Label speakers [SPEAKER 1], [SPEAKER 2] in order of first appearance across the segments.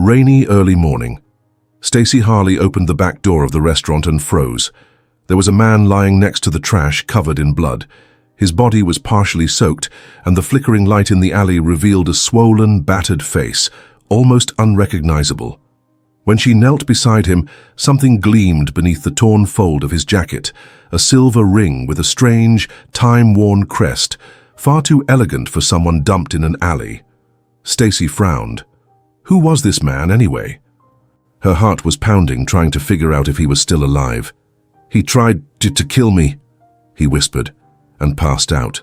[SPEAKER 1] Rainy early morning. Stacy Harley opened the back door of the restaurant and froze. There was a man lying next to the trash, covered in blood. His body was partially soaked, and the flickering light in the alley revealed a swollen, battered face, almost unrecognizable. When she knelt beside him, something gleamed beneath the torn fold of his jacket, a silver ring with a strange, time-worn crest, far too elegant for someone dumped in an alley. Stacy frowned. Who was this man, anyway? Her heart was pounding, trying to figure out if he was still alive. "He tried to kill me," he whispered, and passed out.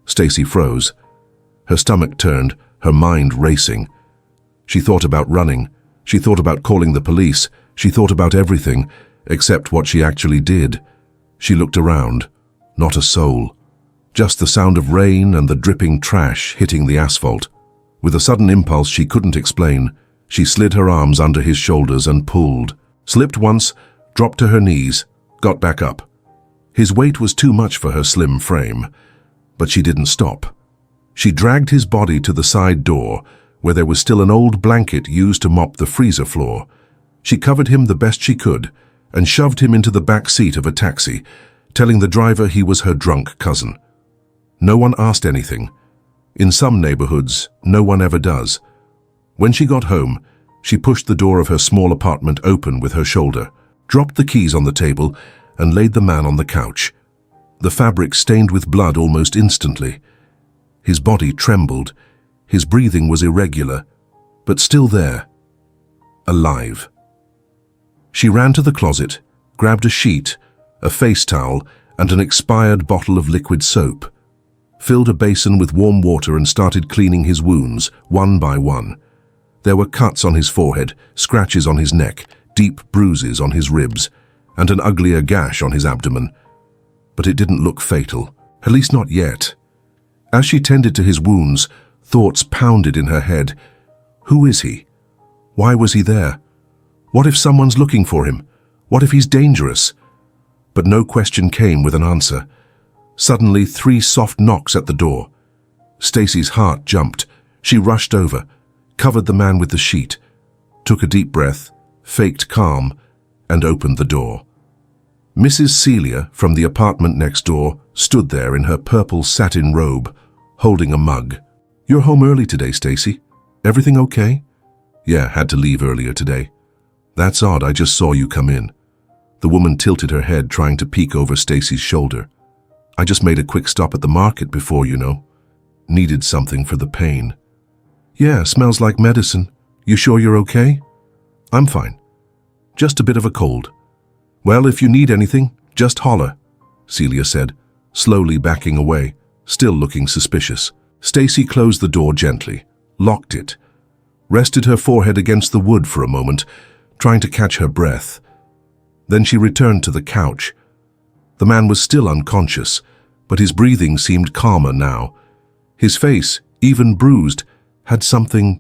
[SPEAKER 1] Stacy froze. Her stomach turned, her mind racing. She thought about running. She thought about calling the police. She thought about everything, except what she actually did. She looked around. Not a soul. Just the sound of rain and the dripping trash hitting the asphalt. With a sudden impulse she couldn't explain, she slid her arms under his shoulders and pulled. Slipped once, dropped to her knees, got back up. His weight was too much for her slim frame, but she didn't stop. She dragged his body to the side door, where there was still an old blanket used to mop the freezer floor. She covered him the best she could and shoved him into the back seat of a taxi, telling the driver he was her drunk cousin. No one asked anything. In some neighborhoods, no one ever does. When she got home, she pushed the door of her small apartment open with her shoulder, dropped the keys on the table, and laid the man on the couch. The fabric stained with blood almost instantly. His body trembled. His breathing was irregular, but still there. Alive. She ran to the closet, grabbed a sheet, a face towel, and an expired bottle of liquid soap, filled a basin with warm water and started cleaning his wounds, one by one. There were cuts on his forehead, scratches on his neck, deep bruises on his ribs, and an uglier gash on his abdomen. But it didn't look fatal, at least not yet. As she tended to his wounds, thoughts pounded in her head. Who is he? Why was he there? What if someone's looking for him? What if he's dangerous? But no question came with an answer. Suddenly, 3 soft knocks at the door. Stacy's heart jumped. She rushed over, covered the man with the sheet, took a deep breath, faked calm, and opened the door. Mrs. Celia, from the apartment next door, stood there in her purple satin robe, holding a mug. "You're home early today, Stacy. Everything okay?" "Yeah, had to leave earlier today." "That's odd, I just saw you come in." The woman tilted her head, trying to peek over Stacy's shoulder. "I just made a quick stop at the market before, you know. Needed something for the pain." "Yeah, smells like medicine. You sure you're okay?" "I'm fine. Just a bit of a cold." "Well, if you need anything, just holler," Celia said, slowly backing away, still looking suspicious. Stacy closed the door gently, locked it, rested her forehead against the wood for a moment, trying to catch her breath. Then she returned to the couch. The man was still unconscious, but his breathing seemed calmer now. His face, even bruised, had something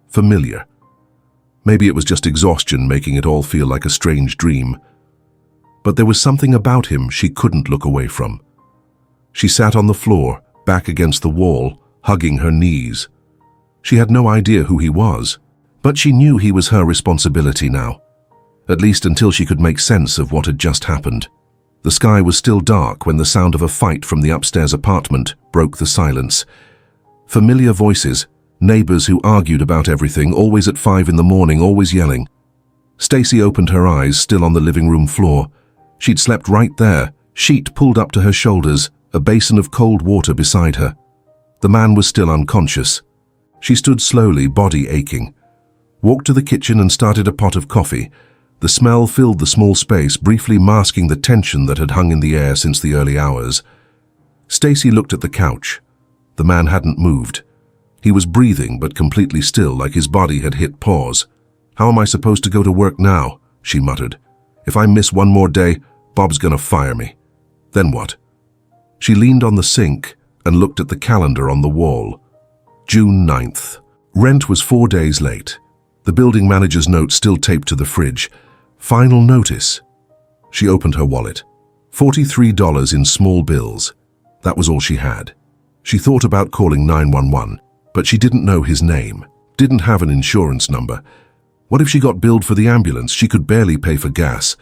[SPEAKER 1] familiar. Maybe it was just exhaustion making it all feel like a strange dream. But there was something about him she couldn't look away from. She sat on the floor, back against the wall, hugging her knees. She had no idea who he was, but she knew he was her responsibility now, at least until she could make sense of what had just happened. The sky was still dark when the sound of a fight from the upstairs apartment broke the silence. Familiar voices, neighbors who argued about everything, always at 5 in the morning, always yelling. Stacy opened her eyes, still on the living room floor. She'd slept right there, sheet pulled up to her shoulders, a basin of cold water beside her. The man was still unconscious. She stood slowly, body aching. Walked to the kitchen and started a pot of coffee. The smell filled the small space, briefly masking the tension that had hung in the air since the early hours. Stacy looked at the couch. The man hadn't moved. He was breathing, but completely still, like his body had hit pause. "How am I supposed to go to work now?" she muttered. "If I miss one more day, Bob's gonna fire me. Then what?" She leaned on the sink and looked at the calendar on the wall. June 9th. Rent was 4 days late. The building manager's note still taped to the fridge. Final notice. She opened her wallet. $43 in small bills. That was all she had. She thought about calling 911, but she didn't know his name, didn't have an insurance number, What if she got billed for the ambulance? She could barely pay for gas.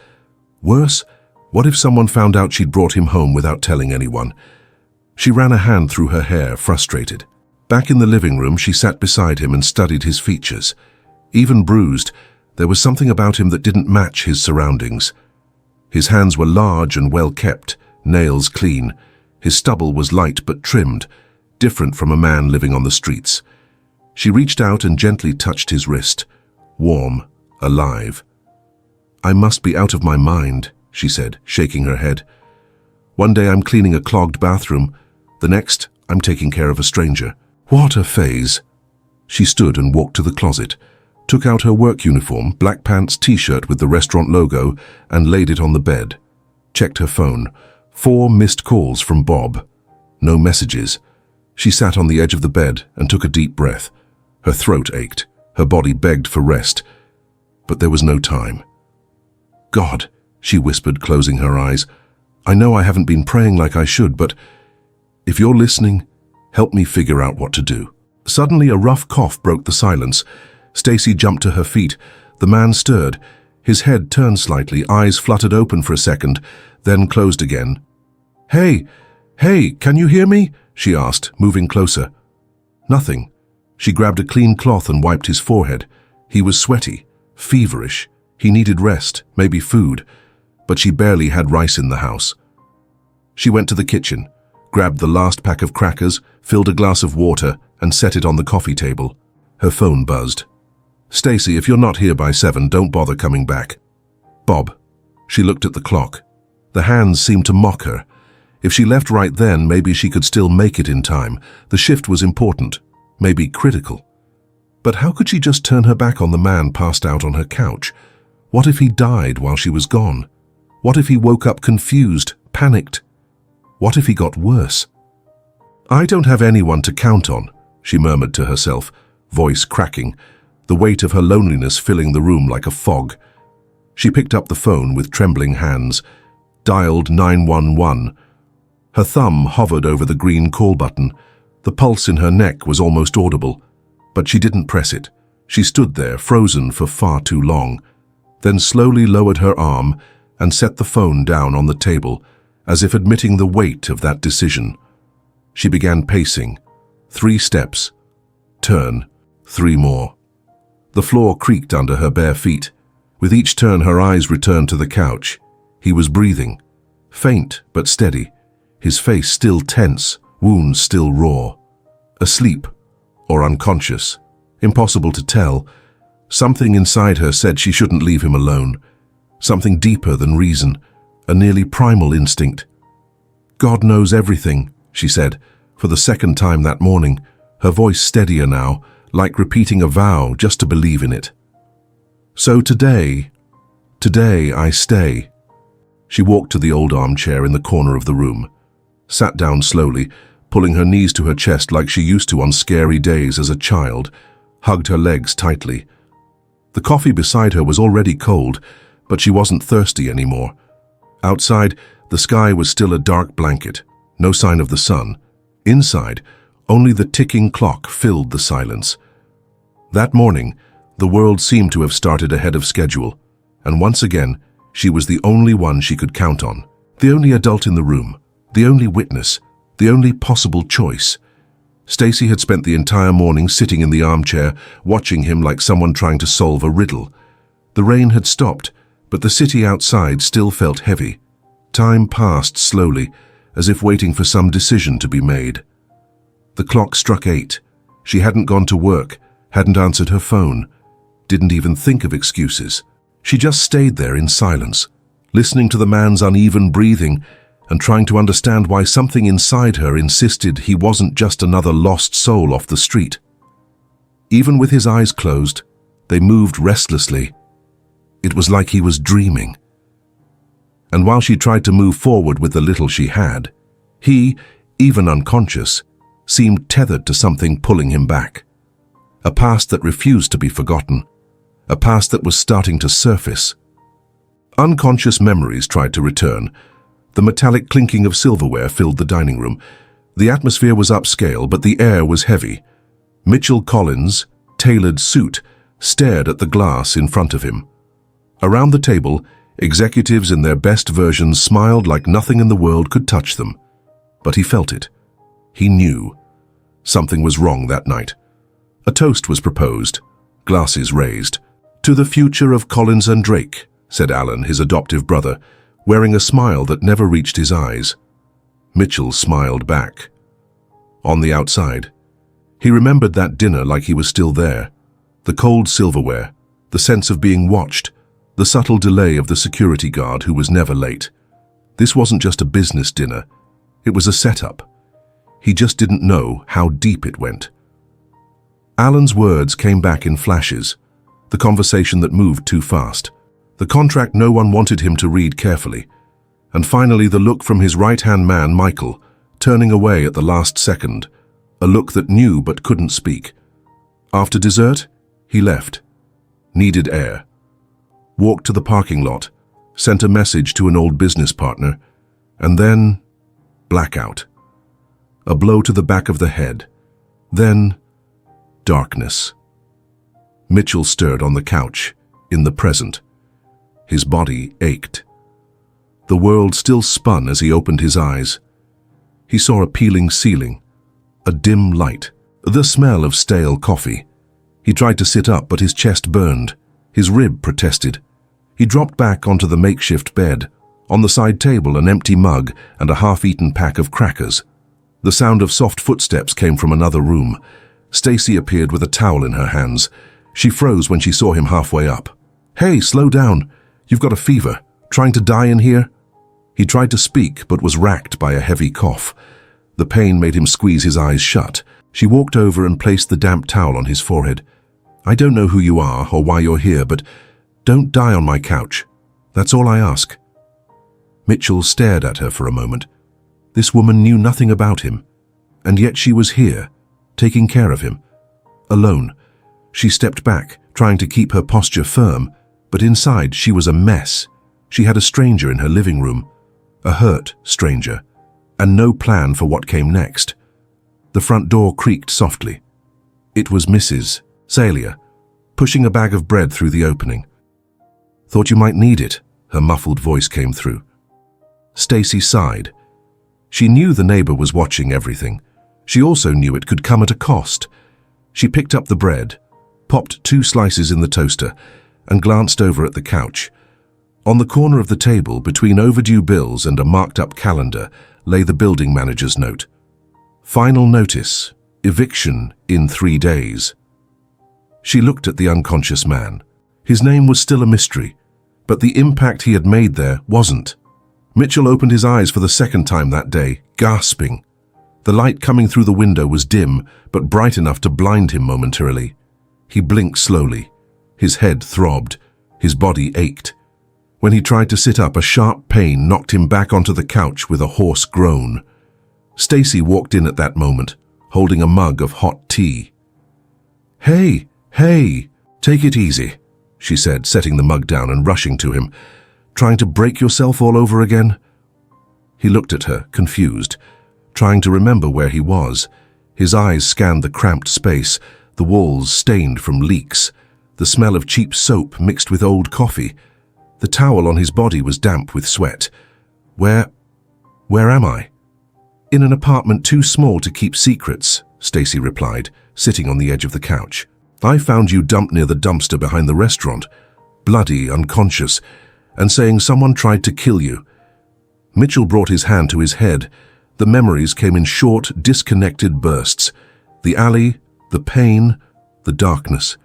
[SPEAKER 1] Worse, what if someone found out she'd brought him home without telling anyone? She ran a hand through her hair, frustrated. Back in the living room, she sat beside him and studied his features. Even bruised, there was something about him that didn't match his surroundings. His hands were large and well kept, nails clean. His stubble was light but trimmed, different from a man living on the streets. She reached out and gently touched his wrist, warm, alive. "I must be out of my mind," she said, shaking her head. "One day I'm cleaning a clogged bathroom. The next, I'm taking care of a stranger. What a phase." She stood and walked to the closet, took out her work uniform, black pants, t-shirt with the restaurant logo, and laid it on the bed. Checked her phone. 4 missed calls from Bob. No messages. She sat on the edge of the bed and took a deep breath. Her throat ached. Her body begged for rest. But there was no time. "God," she whispered, closing her eyes. "I know I haven't been praying like I should, but if you're listening, help me figure out what to do." Suddenly, a rough cough broke the silence. Stacy jumped to her feet. The man stirred. His head turned slightly, eyes fluttered open for a second, then closed again. Hey, can you hear me?" she asked, moving closer. Nothing. She grabbed a clean cloth and wiped his forehead. He was sweaty, feverish. He needed rest, maybe food, but she barely had rice in the house. She went to the kitchen, grabbed the last pack of crackers, filled a glass of water, and set it on the coffee table. Her phone buzzed. "Stacy, if you're not here by 7, don't bother coming back." "Bob." She looked at the clock. The hands seemed to mock her. If she left right then, maybe she could still make it in time. The shift was important, maybe critical. But how could she just turn her back on the man passed out on her couch? What if he died while she was gone? What if he woke up confused, panicked? What if he got worse? "I don't have anyone to count on," she murmured to herself, voice cracking, the weight of her loneliness filling the room like a fog. She picked up the phone with trembling hands, dialed 911. Her thumb hovered over the green call button. The pulse in her neck was almost audible, but she didn't press it. She stood there, frozen for far too long, then slowly lowered her arm and set the phone down on the table, as if admitting the weight of that decision. She began pacing. 3 steps. Turn. 3 more. The floor creaked under her bare feet. With each turn, her eyes returned to the couch. He was breathing, faint but steady, his face still tense, wounds still raw. Asleep or unconscious, impossible to tell. Something inside her said she shouldn't leave him alone. Something deeper than reason, a nearly primal instinct. "God knows everything," she said, for the second time that morning, her voice steadier now, like repeating a vow just to believe in it. "So today I stay." She walked to the old armchair in the corner of the room, sat down slowly, pulling her knees to her chest like she used to on scary days as a child, hugged her legs tightly. The coffee beside her was already cold, but she wasn't thirsty anymore. Outside, the sky was still a dark blanket, no sign of the sun. Inside, only the ticking clock filled the silence. That morning, the world seemed to have started ahead of schedule, and once again, she was the only one she could count on, the only adult in the room, the only witness, the only possible choice. Stacy had spent the entire morning sitting in the armchair, watching him like someone trying to solve a riddle. The rain had stopped, but the city outside still felt heavy. Time passed slowly, as if waiting for some decision to be made. The clock struck 8. She hadn't gone to work, hadn't answered her phone, didn't even think of excuses. She just stayed there in silence, listening to the man's uneven breathing and trying to understand why something inside her insisted he wasn't just another lost soul off the street. Even with his eyes closed, they moved restlessly. It was like he was dreaming. And while she tried to move forward with the little she had, he, even unconscious, seemed tethered to something pulling him back. A past that refused to be forgotten, a past that was starting to surface. Unconscious memories tried to return. The metallic clinking of silverware filled the dining room. The atmosphere was upscale, but the air was heavy. Mitchell Collins' tailored suit, stared at the glass in front of him. Around the table, executives in their best versions smiled like nothing in the world could touch them. But he felt it. He knew. Something was wrong that night. A toast was proposed, glasses raised. "To the future of Collins and Drake," said Alan, his adoptive brother, wearing a smile that never reached his eyes. Mitchell smiled back. On the outside, he remembered that dinner like he was still there. The cold silverware, the sense of being watched, the subtle delay of the security guard who was never late. This wasn't just a business dinner. It was a setup. He just didn't know how deep it went. Alan's words came back in flashes, the conversation that moved too fast, the contract no one wanted him to read carefully, and finally the look from his right-hand man, Michael, turning away at the last second, a look that knew but couldn't speak. After dessert, he left. Needed air. Walked to the parking lot, sent a message to an old business partner, and then blackout. A blow to the back of the head. Then darkness. Mitchell stirred on the couch, in the present. His body ached. The world still spun as he opened his eyes. He saw a peeling ceiling, a dim light, the smell of stale coffee. He tried to sit up, but his chest burned. His rib protested. He dropped back onto the makeshift bed. On the side table, an empty mug and a half-eaten pack of crackers. The sound of soft footsteps came from another room. Stacy appeared with a towel in her hands. She froze when she saw him halfway up. "Hey, slow down. You've got a fever. Trying to die in here?" He tried to speak, but was racked by a heavy cough. The pain made him squeeze his eyes shut. She walked over and placed the damp towel on his forehead. "I don't know who you are or why you're here, but don't die on my couch. That's all I ask." Mitchell stared at her for a moment. This woman knew nothing about him, and yet she was here, taking care of him. Alone, she stepped back, trying to keep her posture firm, but inside she was a mess. She had a stranger in her living room, a hurt stranger, and no plan for what came next. The front door creaked softly. It was Mrs. Celia, pushing a bag of bread through the opening. "Thought you might need it," her muffled voice came through. Stacy sighed. She knew the neighbor was watching everything. She also knew it could come at a cost. She picked up the bread, popped 2 slices in the toaster, and glanced over at the couch. On the corner of the table, between overdue bills and a marked-up calendar, lay the building manager's note. Final notice, eviction in 3 days. She looked at the unconscious man. His name was still a mystery, but the impact he had made there wasn't. Mitchell opened his eyes for the second time that day, gasping. The light coming through the window was dim, but bright enough to blind him momentarily. He blinked slowly. His head throbbed. His body ached. When he tried to sit up, a sharp pain knocked him back onto the couch with a hoarse groan. Stacy walked in at that moment, holding a mug of hot tea. Hey, take it easy," she said, setting the mug down and rushing to him. "Trying to break yourself all over again?" He looked at her, confused, trying to remember where he was. His eyes scanned the cramped space, the walls stained from leaks, the smell of cheap soap mixed with old coffee. The towel on his body was damp with sweat. Where am I?" "In an apartment too small to keep secrets," Stacy replied, sitting on the edge of the couch. "I found you dumped near the dumpster behind the restaurant, bloody, unconscious, and saying someone tried to kill you." Mitchell brought his hand to his head. The memories came in short, disconnected bursts. The alley, the pain, the darkness.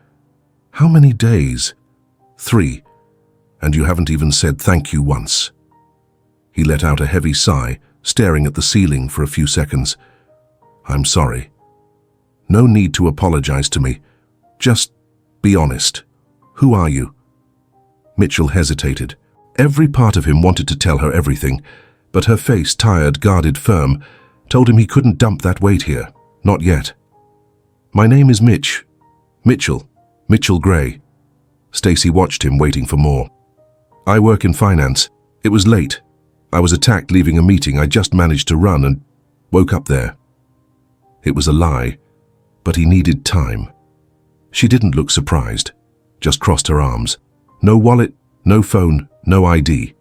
[SPEAKER 1] "How many days?" "3. And you haven't even said thank you once." He let out a heavy sigh, staring at the ceiling for a few seconds. "I'm sorry. No need to apologize to me. Just be honest. Who are you?" Mitchell hesitated. Every part of him wanted to tell her everything, but her face, tired, guarded, firm, told him he couldn't dump that weight here. Not yet. "My name is Mitchell Gray." Stacy watched him, waiting for more. "I work in finance. It was late. I was attacked leaving a meeting. I just managed to run and woke up there." It was a lie, but he needed time. She didn't look surprised. just crossed her arms. No wallet, no phone, no ID.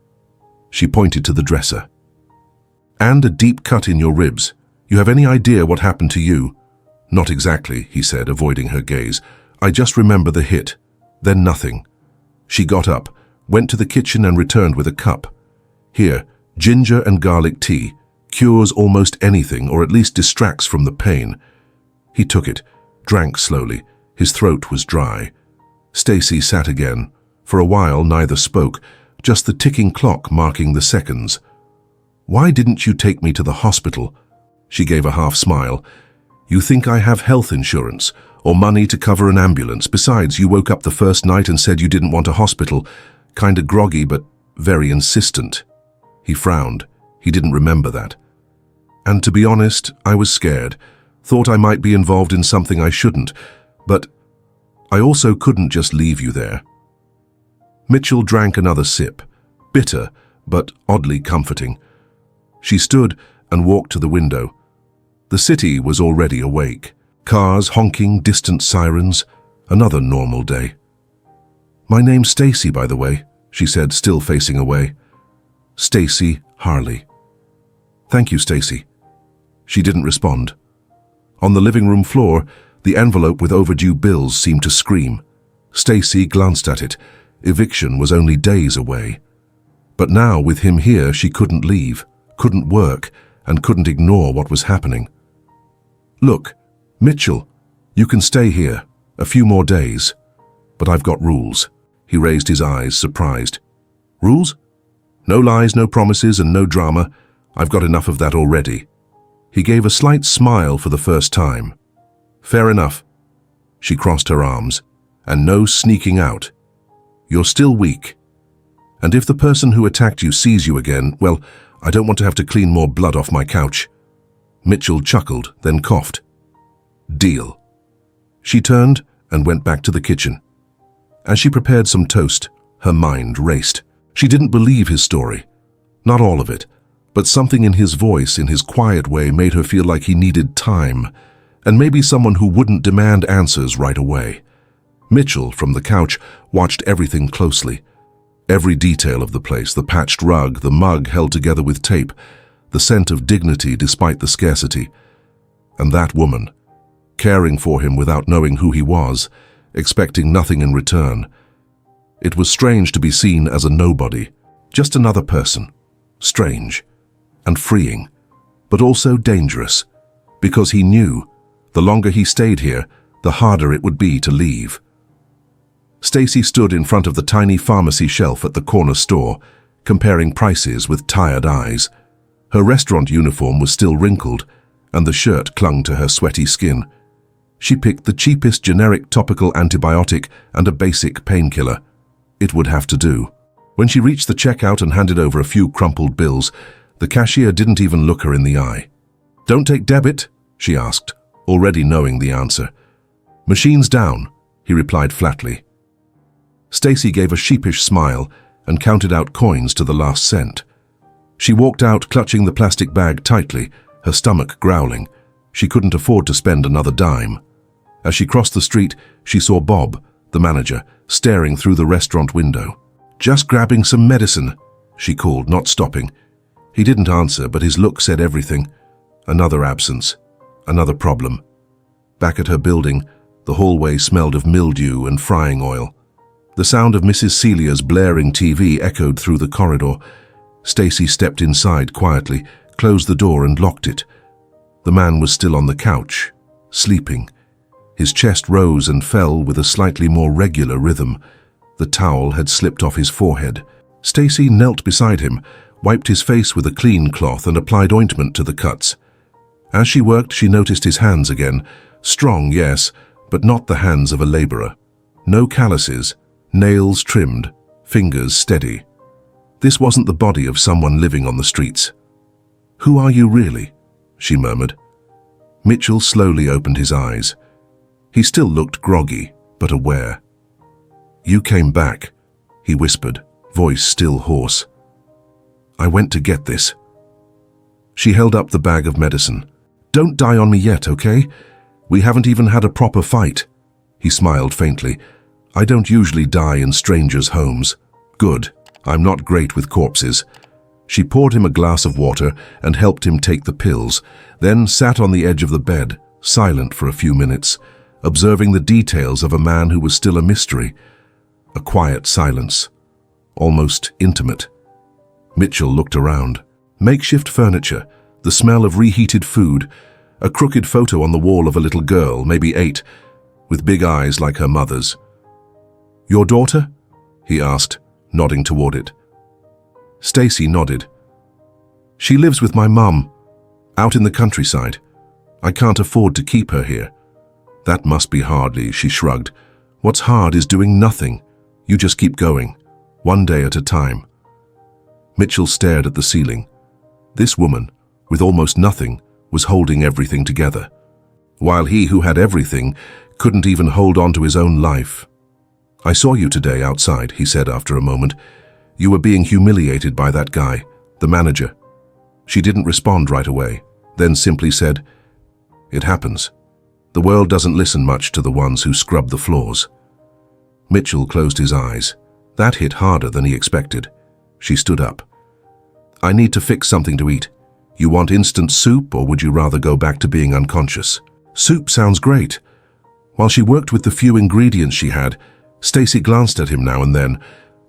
[SPEAKER 1] She pointed to the dresser. And a deep cut in your ribs. You have any idea what happened to you? Not exactly, he said, avoiding her gaze. I just remember the hit. Then nothing. She got up, went to the kitchen and returned with a cup. Here, ginger and garlic tea. Cures almost anything, or at least distracts from the pain. He took it, drank slowly. His throat was dry. Stacy sat again. For a while neither spoke, just the ticking clock marking the seconds. Why didn't you take me to the hospital? She gave a half smile. You think I have health insurance, or money to cover an ambulance? Besides, you woke up the first night and said you didn't want a hospital. Kinda groggy, but very insistent. He frowned. He didn't remember that. And to be honest, I was scared. Thought I might be involved in something I shouldn't. But I also couldn't just leave you there. Mitchell drank another sip. Bitter, but oddly comforting. She stood and walked to the window. The city was already awake. Cars honking, distant sirens. Another normal day. My name's Stacy, by the way, she said, still facing away. Stacy Harley. Thank you, Stacy. She didn't respond. On the living room floor, the envelope with overdue bills seemed to scream. Stacy glanced at it. Eviction was only days away. But now, with him here, she couldn't leave, couldn't work, and couldn't ignore what was happening. Look, Mitchell, you can stay here, a few more days. But I've got rules. He raised his eyes, surprised. Rules? No lies, no promises, and no drama. I've got enough of that already. He gave a slight smile for the first time. Fair enough. She crossed her arms. And no sneaking out. You're still weak. And if the person who attacked you sees you again, well, I don't want to have to clean more blood off my couch. Mitchell chuckled, then coughed. Deal. She turned and went back to the kitchen. As she prepared some toast, her mind raced. She didn't believe his story. Not all of it. But something in his voice, in his quiet way, made her feel like he needed time, and maybe someone who wouldn't demand answers right away. Mitchell, from the couch, watched everything closely. Every detail of the place, the patched rug, the mug held together with tape, the scent of dignity despite the scarcity. And that woman, caring for him without knowing who he was, expecting nothing in return. It was strange to be seen as a nobody, just another person. Strange. And freeing, but also dangerous, because he knew the longer he stayed here, the harder it would be to leave. Stacy stood in front of the tiny pharmacy shelf at the corner store, comparing prices with tired eyes. Her restaurant uniform was still wrinkled, and the shirt clung to her sweaty skin. She picked the cheapest generic topical antibiotic and a basic painkiller. It would have to do. When she reached the checkout and handed over a few crumpled bills, the cashier didn't even look her in the eye. Don't take debit? She asked, already knowing the answer. Machine's down, he replied flatly. Stacy gave a sheepish smile and counted out coins to the last cent. She walked out, clutching the plastic bag tightly, her stomach growling. She couldn't afford to spend another dime. As she crossed the street, she saw Bob, the manager, staring through the restaurant window. Just grabbing some medicine, she called, not stopping. He didn't answer, but his look said everything. Another absence. Another problem. Back at her building, the hallway smelled of mildew and frying oil. The sound of Mrs. Celia's blaring TV echoed through the corridor. Stacy stepped inside quietly, closed the door and locked it. The man was still on the couch, sleeping. His chest rose and fell with a slightly more regular rhythm. The towel had slipped off his forehead. Stacy knelt beside him, wiped his face with a clean cloth and applied ointment to the cuts. As she worked, she noticed his hands again. Strong, yes, but not the hands of a laborer. No calluses, nails trimmed, fingers steady. This wasn't the body of someone living on the streets. Who are you really? She murmured. Mitchell slowly opened his eyes. He still looked groggy, but aware. You came back, he whispered, voice still hoarse. I went to get this. She held up the bag of medicine. Don't die on me yet, okay? We haven't even had a proper fight. He smiled faintly. I don't usually die in strangers' homes. Good. I'm not great with corpses. She poured him a glass of water and helped him take the pills, then sat on the edge of the bed, silent for a few minutes, observing the details of a man who was still a mystery. A quiet silence, almost intimate. Mitchell looked around. Makeshift furniture, the smell of reheated food, a crooked photo on the wall of a little girl, maybe 8, with big eyes like her mother's. "Your daughter?" he asked, nodding toward it. Stacy nodded. "She lives with my mum, out in the countryside. I can't afford to keep her here." "That must be hardly," she shrugged. "What's hard is doing nothing. You just keep going, one day at a time." Mitchell stared at the ceiling. This woman, with almost nothing, was holding everything together, while he who had everything couldn't even hold on to his own life. "I saw you today outside," he said after a moment. "You were being humiliated by that guy, the manager." She didn't respond right away, then simply said, "It happens. The world doesn't listen much to the ones who scrub the floors." Mitchell closed his eyes. That hit harder than he expected. She stood up. "I need to fix something to eat. You want instant soup, or would you rather go back to being unconscious?" "Soup sounds great." While she worked with the few ingredients she had, Stacy glanced at him now and then.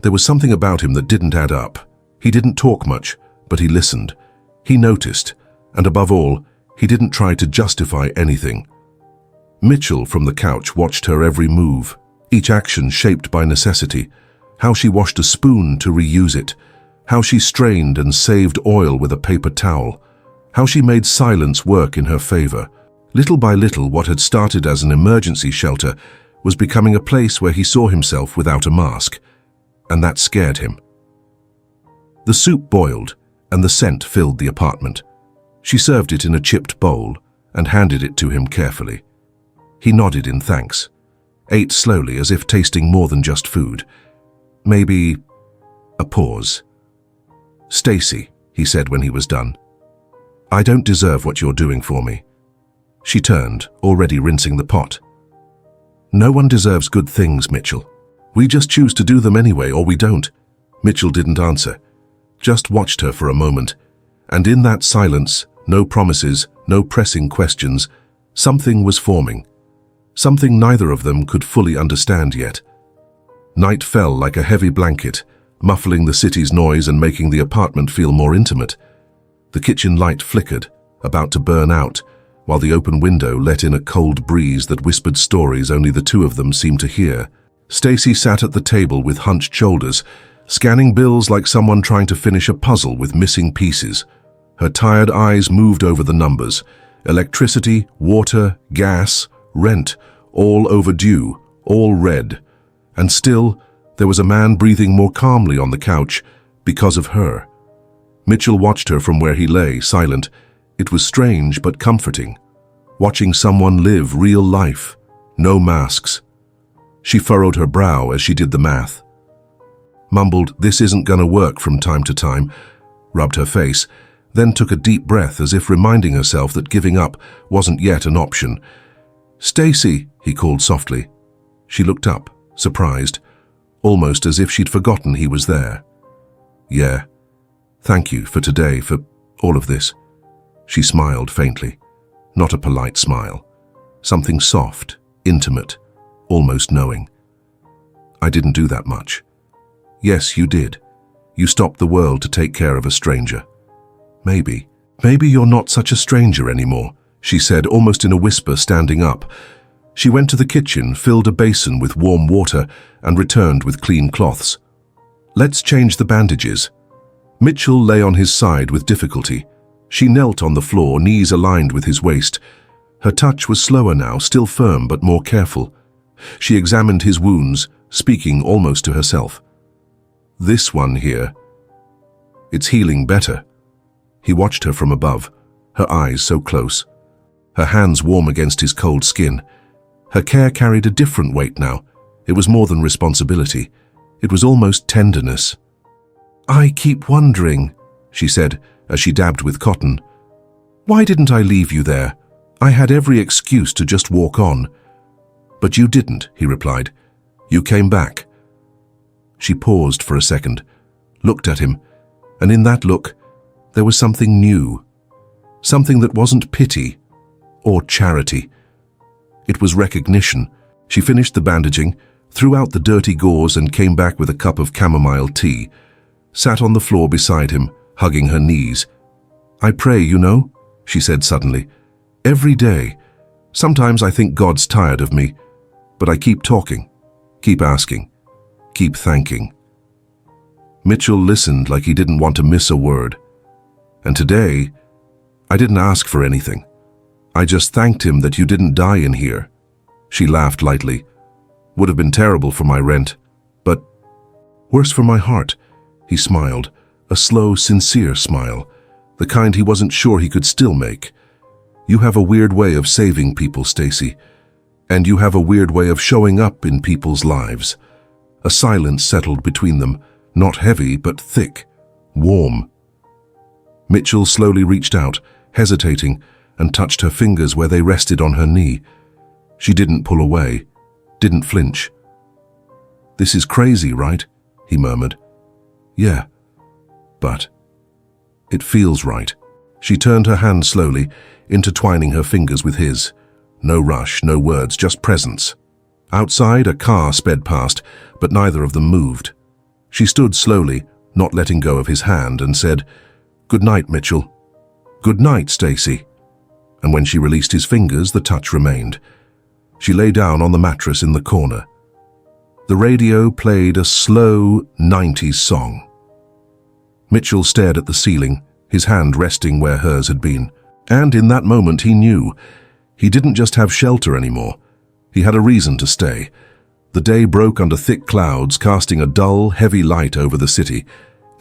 [SPEAKER 1] There was something about him that didn't add up. He didn't talk much, but he listened. He noticed, and above all, he didn't try to justify anything. Mitchell from the couch watched her every move, each action shaped by necessity. How she washed a spoon to reuse it, how she strained and saved oil with a paper towel, how she made silence work in her favor. Little by little, what had started as an emergency shelter was becoming a place where he saw himself without a mask, and that scared him. The soup boiled, and the scent filled the apartment. She served it in a chipped bowl and handed it to him carefully. He nodded in thanks, ate slowly as if tasting more than just food. Maybe a pause. "Stacy," he said when he was done, "I don't deserve what you're doing for me." She turned, already rinsing the pot. "No one deserves good things, Mitchell. We just choose to do them anyway, or we don't." Mitchell didn't answer, just watched her for a moment, and in that silence, no promises, no pressing questions, something was forming. Something neither of them could fully understand yet. Night fell like a heavy blanket, muffling the city's noise and making the apartment feel more intimate. The kitchen light flickered, about to burn out, while the open window let in a cold breeze that whispered stories only the two of them seemed to hear. Stacy sat at the table with hunched shoulders, scanning bills like someone trying to finish a puzzle with missing pieces. Her tired eyes moved over the numbers. Electricity, water, gas, rent, all overdue, all red. And still, there was a man breathing more calmly on the couch because of her. Mitchell watched her from where he lay, silent. It was strange but comforting, watching someone live real life, no masks. She furrowed her brow as she did the math. Mumbled, "This isn't gonna work," from time to time, rubbed her face, then took a deep breath as if reminding herself that giving up wasn't yet an option. "Stacy," he called softly. She looked up, surprised, almost as if she'd forgotten he was there. "Yeah, thank you for today, for all of this." She smiled faintly, not a polite smile. Something soft, intimate, almost knowing. "I didn't do that much." "Yes, you did. You stopped the world to take care of a stranger." Maybe you're not such a stranger anymore," she said, almost in a whisper, standing up. She went to the kitchen, filled a basin with warm water, and returned with clean cloths. "Let's change the bandages." Mitchell lay on his side with difficulty. She knelt on the floor, knees aligned with his waist. Her touch was slower now, still firm but more careful. She examined his wounds, speaking almost to herself. "This one here, it's healing better." He watched her from above, her eyes so close, her hands warm against his cold skin. Her care carried a different weight now. It was more than responsibility. It was almost tenderness. "I keep wondering," she said as she dabbed with cotton. "Why didn't I leave you there? I had every excuse to just walk on." "But you didn't," he replied. You came back." She paused for a second, looked at him, and in that look, there was something new. Something that wasn't pity or charity. It was recognition. She finished the bandaging, threw out the dirty gauze and came back with a cup of chamomile tea, sat on the floor beside him, hugging her knees. "I pray, you know," she said suddenly. "Every day. Sometimes I think God's tired of me, but I keep talking, keep asking, keep thanking." Mitchell listened like he didn't want to miss a word. "And today, I didn't ask for anything. I just thanked him that you didn't die in here." She laughed lightly. "Would have been terrible for my rent, but worse for my heart." He smiled, a slow, sincere smile, the kind he wasn't sure he could still make. "You have a weird way of saving people, Stacy, and you have a weird way of showing up in people's lives." A silence settled between them, not heavy but thick, warm. Mitchell slowly reached out, hesitating, and touched her fingers where they rested on her knee. She didn't pull away, didn't flinch. "This is crazy, right?" he murmured. "Yeah, but it feels right." She turned her hand slowly, intertwining her fingers with his. No rush, no words, just presence. Outside, a car sped past, but neither of them moved. She stood slowly, not letting go of his hand, and said, "Good night, Mitchell." "Good night, Stacy." And when she released his fingers, the touch remained. She lay down on the mattress in the corner. The radio played a slow 90s song. Mitchell stared at the ceiling, his hand resting where hers had been. And in that moment he knew. He didn't just have shelter anymore. He had a reason to stay. The day broke under thick clouds, casting a dull, heavy light over the city.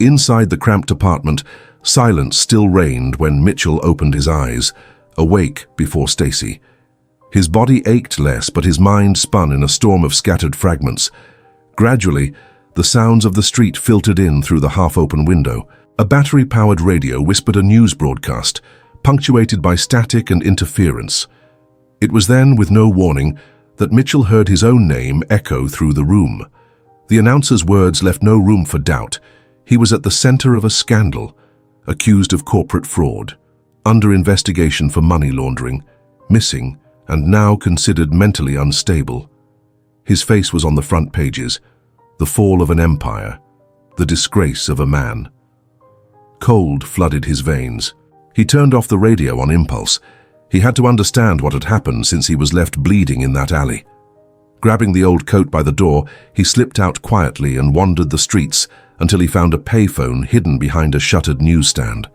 [SPEAKER 1] Inside the cramped apartment, silence still reigned when Mitchell opened his eyes, awake before Stacy. His body ached less, but his mind spun in a storm of scattered fragments. Gradually, the sounds of the street filtered in through the half-open window. A battery-powered radio whispered a news broadcast, punctuated by static and interference. It was then, with no warning, that Mitchell heard his own name echo through the room. The announcer's words left no room for doubt. He was at the center of a scandal, accused of corporate fraud, under investigation for money laundering, missing, and now considered mentally unstable. His face was on the front pages, the fall of an empire, the disgrace of a man. Cold flooded his veins. He turned off the radio on impulse. He had to understand what had happened since he was left bleeding in that alley. Grabbing the old coat by the door, he slipped out quietly and wandered the streets until he found a payphone hidden behind a shuttered newsstand.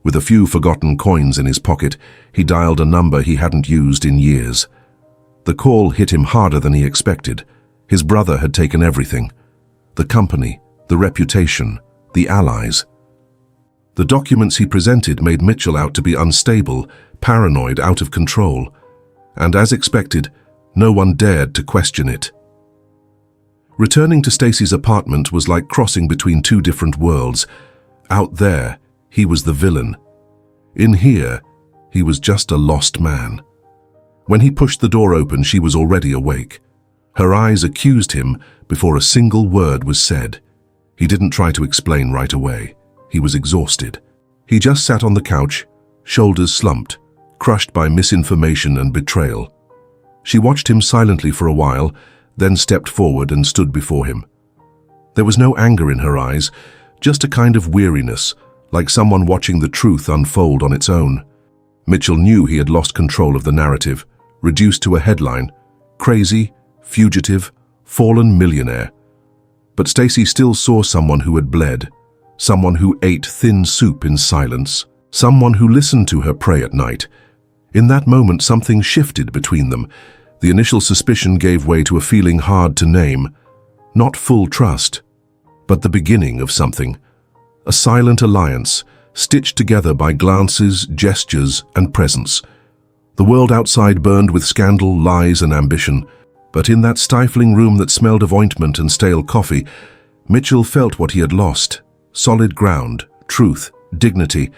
[SPEAKER 1] With a few forgotten coins in his pocket, he dialed a number he hadn't used in years. The call hit him harder than he expected. His brother had taken everything. The company, the reputation, the allies. The documents he presented made Mitchell out to be unstable, paranoid, out of control. And as expected, no one dared to question it. Returning to Stacy's apartment was like crossing between two different worlds. Out there, he was the villain. In here, he was just a lost man. When he pushed the door open, she was already awake. Her eyes accused him before a single word was said. He didn't try to explain right away. He was exhausted. He just sat on the couch, shoulders slumped, crushed by misinformation and betrayal. She watched him silently for a while, then stepped forward and stood before him. There was no anger in her eyes, just a kind of weariness, like someone watching the truth unfold on its own. Mitchell knew he had lost control of the narrative, reduced to a headline, crazy, fugitive, fallen millionaire. But Stacy still saw someone who had bled, someone who ate thin soup in silence, someone who listened to her pray at night. In that moment, something shifted between them. The initial suspicion gave way to a feeling hard to name. Not full trust, but the beginning of something. A silent alliance, stitched together by glances, gestures, and presence. The world outside burned with scandal, lies, and ambition. But in that stifling room that smelled of ointment and stale coffee, Mitchell felt what he had lost. Solid ground, truth, dignity.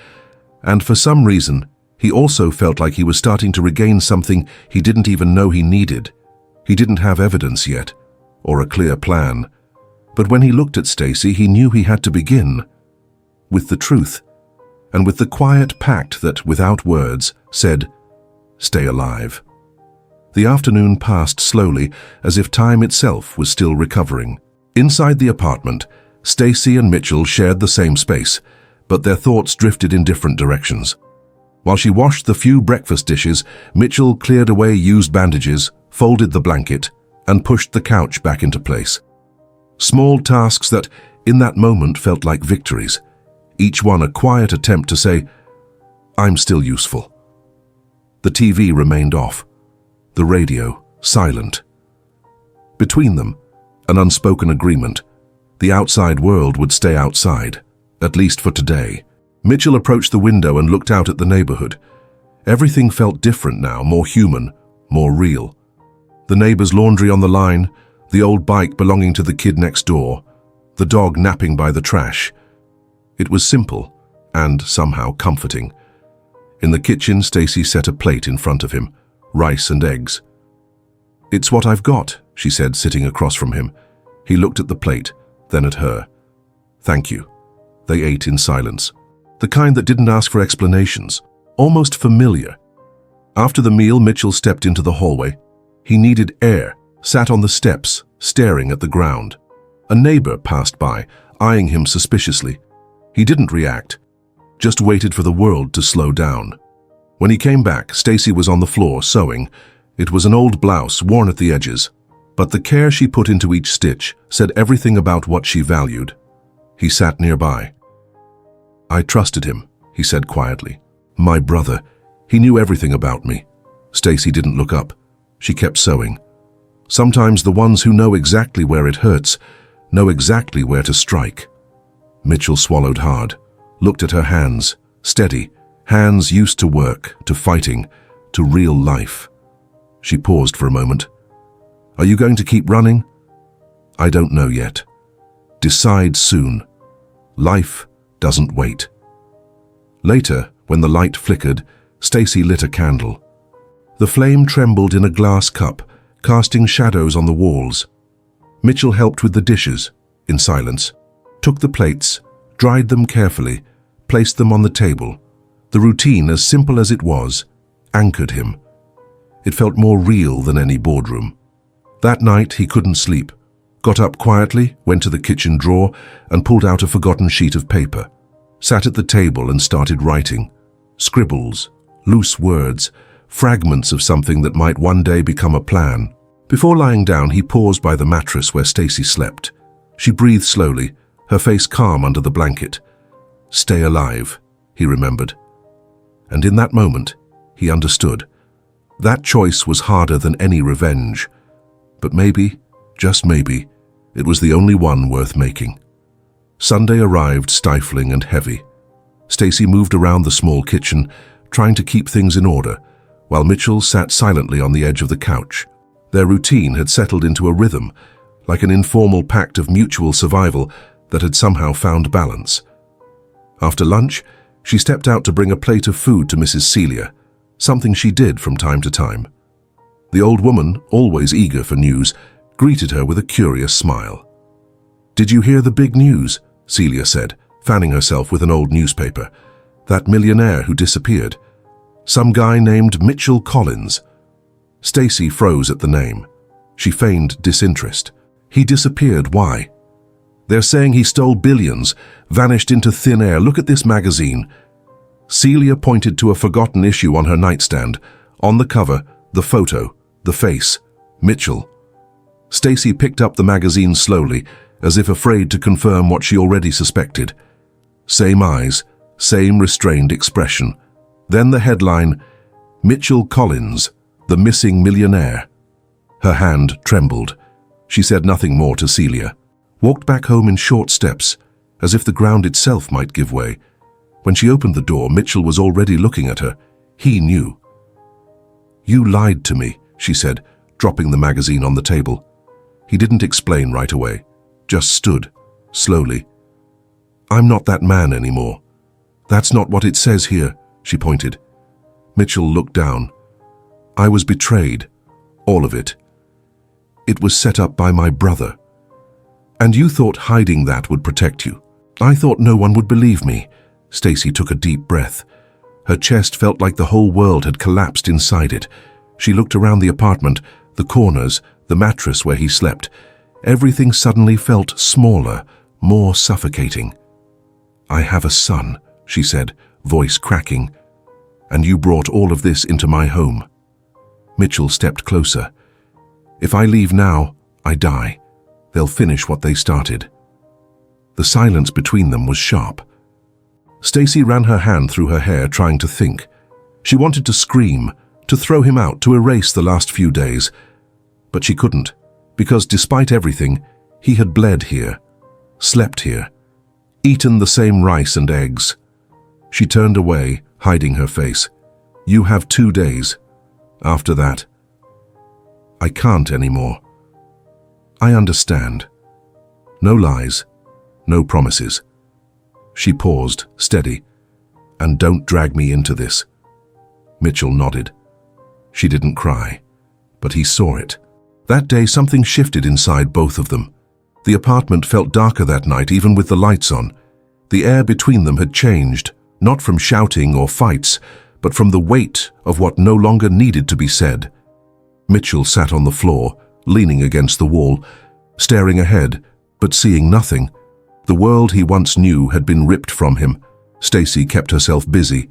[SPEAKER 1] And for some reason, he also felt like he was starting to regain something he didn't even know he needed. He didn't have evidence yet, or a clear plan. But when he looked at Stacy, he knew he had to begin with the truth, and with the quiet pact that, without words, said, "Stay alive." The afternoon passed slowly, as if time itself was still recovering. Inside the apartment, Stacy and Mitchell shared the same space, but their thoughts drifted in different directions. While she washed the few breakfast dishes, Mitchell cleared away used bandages, folded the blanket, and pushed the couch back into place. Small tasks that, in that moment, felt like victories, each one a quiet attempt to say, "I'm still useful." The TV remained off, the radio silent. Between them, an unspoken agreement. The outside world would stay outside, at least for today. Mitchell approached the window and looked out at the neighborhood. Everything felt different now, more human, more real. The neighbor's laundry on the line, the old bike belonging to the kid next door, the dog napping by the trash. It was simple and somehow comforting. In the kitchen, Stacy set a plate in front of him, rice and eggs. "It's what I've got," she said, sitting across from him. He looked at the plate, then at her. "Thank you." They ate in silence, the kind that didn't ask for explanations, almost familiar. After the meal, Mitchell stepped into the hallway. He needed air, sat on the steps, staring at the ground. A neighbor passed by, eyeing him suspiciously. He didn't react, just waited for the world to slow down. When he came back, Stacy was on the floor sewing. It was an old blouse, worn at the edges, but the care she put into each stitch said everything about what she valued. He sat nearby. "I trusted him," he said quietly. "My brother. He knew everything about me." Stacy didn't look up. She kept sewing. Sometimes the ones who know exactly where it hurts know exactly where to strike. Mitchell swallowed hard, looked at her hands, steady, hands used to work, to fighting, to real life. She paused for a moment. "Are you going to keep running?" "I don't know yet. Decide soon. Life doesn't wait." Later, when the light flickered, Stacy lit a candle. The flame trembled in a glass cup, casting shadows on the walls. Mitchell helped with the dishes, in silence, took the plates, dried them carefully, placed them on the table. The routine, as simple as it was, anchored him. It felt more real than any boardroom. That night he couldn't sleep. Got up quietly, went to the kitchen drawer and pulled out a forgotten sheet of paper. Sat at the table and started writing. Scribbles, loose words, fragments of something that might one day become a plan. Before lying down, he paused by the mattress where Stacy slept. She breathed slowly, her face calm under the blanket. "Stay alive," he remembered. And in that moment, he understood. That choice was harder than any revenge. But maybe, just maybe, it was the only one worth making. Sunday arrived stifling and heavy. Stacy moved around the small kitchen, trying to keep things in order, while Mitchell sat silently on the edge of the couch. Their routine had settled into a rhythm, like an informal pact of mutual survival that had somehow found balance. After lunch, she stepped out to bring a plate of food to Mrs. Celia, something she did from time to time. The old woman, always eager for news, greeted her with a curious smile. "Did you hear the big news?" Celia said, fanning herself with an old newspaper. "That millionaire who disappeared. Some guy named Mitchell Collins." Stacy froze at the name. She feigned disinterest. "He disappeared, why?" "They're saying he stole billions, vanished into thin air. Look at this magazine." Celia pointed to a forgotten issue on her nightstand. On the cover, the photo, the face, Mitchell. Stacy picked up the magazine slowly, as if afraid to confirm what she already suspected. Same eyes, same restrained expression. Then the headline, "Mitchell Collins, the missing millionaire." Her hand trembled. She said nothing more to Celia. Walked back home in short steps, as if the ground itself might give way. When she opened the door, Mitchell was already looking at her. He knew. "You lied to me," she said, dropping the magazine on the table. He didn't explain right away, just stood, slowly. "I'm not that man anymore." "That's not what it says here," she pointed. Mitchell looked down. "I was betrayed. All of it." It was set up by my brother. And you thought hiding that would protect you. I thought no one would believe me. Stacy took a deep breath. Her chest felt like the whole world had collapsed inside it. She looked around the apartment, the corners, the mattress where he slept. Everything suddenly felt smaller, more suffocating. I have a son, she said, voice cracking. And you brought all of this into my home. Mitchell stepped closer. If I leave now, I die. They'll finish what they started. The silence between them was sharp. Stacy ran her hand through her hair, trying to think. She wanted to scream, to throw him out, to erase the last few days. But she couldn't, because despite everything, he had bled here, slept here, eaten the same rice and eggs. She turned away, hiding her face. You have 2 days. After that, I can't anymore. I understand. No lies, no promises. She paused, steady. And don't drag me into this. Mitchell nodded. She didn't cry, but he saw it. That day something shifted inside both of them. The apartment felt darker that night, even with the lights on. The air between them had changed, not from shouting or fights, but from the weight of what no longer needed to be said. Mitchell sat on the floor, leaning against the wall, staring ahead, but seeing nothing. The world he once knew had been ripped from him. Stacy kept herself busy,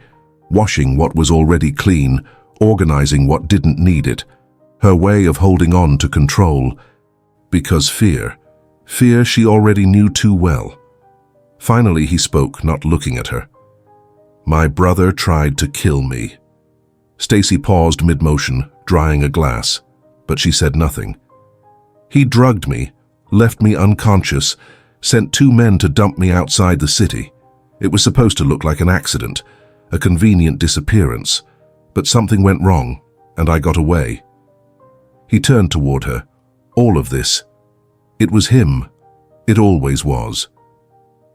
[SPEAKER 1] washing what was already clean, organizing what didn't need it. Her way of holding on to control. Because fear she already knew too well. Finally he spoke, not looking at her. My brother tried to kill me. Stacy paused mid-motion, drying a glass, but she said nothing. He drugged me, left me unconscious, sent 2 men to dump me outside the city. It was supposed to look like an accident, a convenient disappearance, but something went wrong, and I got away. He turned toward her. All of this. It was him. It always was.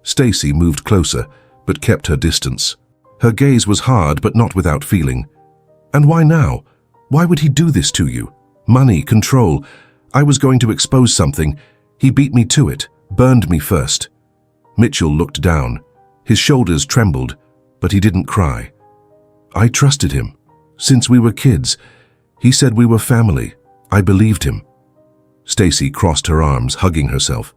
[SPEAKER 1] Stacy moved closer, but kept her distance. Her gaze was hard, but not without feeling. And why now? Why would he do this to you? Money, control. I was going to expose something. He beat me to it, burned me first. Mitchell looked down. His shoulders trembled, but he didn't cry. I trusted him. Since we were kids. He said we were family. I believed him. Stacy crossed her arms, hugging herself.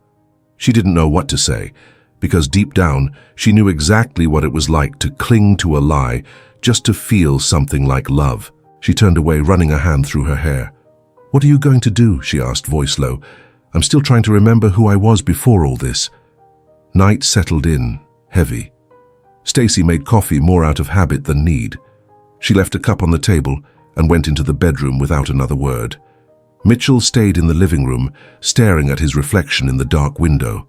[SPEAKER 1] She didn't know what to say, because deep down, she knew exactly what it was like to cling to a lie, just to feel something like love. She turned away, running a hand through her hair. What are you going to do? She asked, voice low. I'm still trying to remember who I was before all this. Night settled in, heavy. Stacy made coffee more out of habit than need. She left a cup on the table and went into the bedroom without another word. Mitchell stayed in the living room, staring at his reflection in the dark window.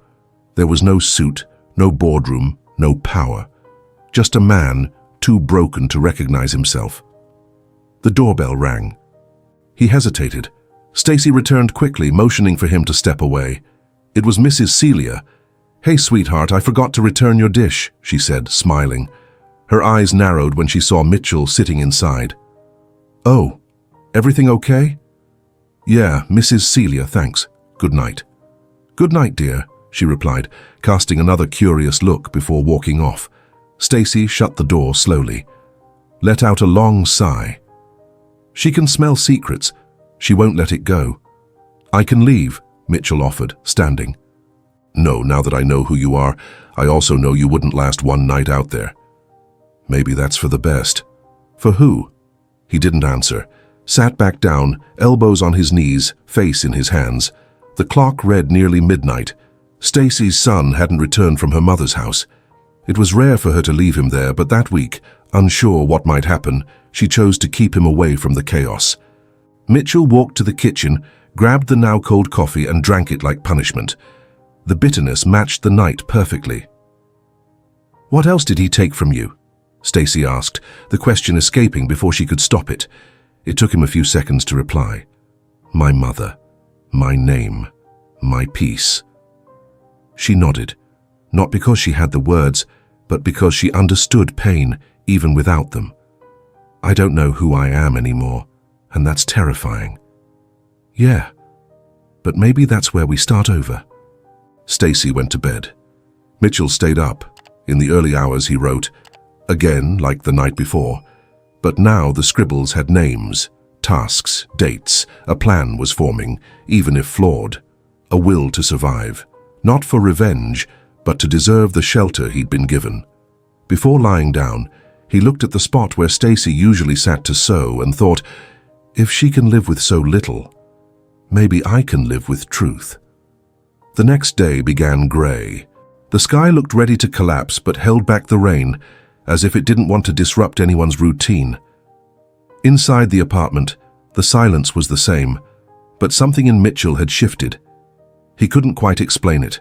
[SPEAKER 1] There was no suit, no boardroom, no power. Just a man, too broken to recognize himself. The doorbell rang. He hesitated. Stacy returned quickly, motioning for him to step away. It was Mrs. Celia. Hey, sweetheart, I forgot to return your dish, she said, smiling. Her eyes narrowed when she saw Mitchell sitting inside. Oh, everything okay? Yeah, Mrs. Celia, thanks. Good night. Good night, dear, she replied, casting another curious look before walking off. Stacy shut the door slowly, let out a long sigh. She can smell secrets. She won't let it go. I can leave, Mitchell offered, standing. No, now that I know who you are, I also know you wouldn't last one night out there. Maybe that's for the best. For who? He didn't answer. Sat back down, elbows on his knees, face in his hands. The clock read nearly midnight. Stacy's son hadn't returned from her mother's house. It was rare for her to leave him there, but that week, unsure what might happen, she chose to keep him away from the chaos. Mitchell walked to the kitchen, grabbed the now cold coffee and drank it like punishment. The bitterness matched the night perfectly. What else did he take from you? Stacy asked, the question escaping before she could stop it. It took him a few seconds to reply. My mother, my name, my peace. She nodded, not because she had the words, but because she understood pain even without them. I don't know who I am anymore, and that's terrifying. Yeah, but maybe that's where we start over. Stacy went to bed. Mitchell stayed up. In the early hours he wrote, again like the night before, but now the scribbles had names, tasks, dates. A plan was forming, even if flawed. A will to survive, not for revenge, but to deserve the shelter he'd been given. Before lying down, he looked at the spot where Stacy usually sat to sew and thought, if she can live with so little, maybe I can live with truth. The next day began grey. The sky looked ready to collapse but held back the rain, as if it didn't want to disrupt anyone's routine. Inside the apartment, the silence was the same, but something in Mitchell had shifted. He couldn't quite explain it.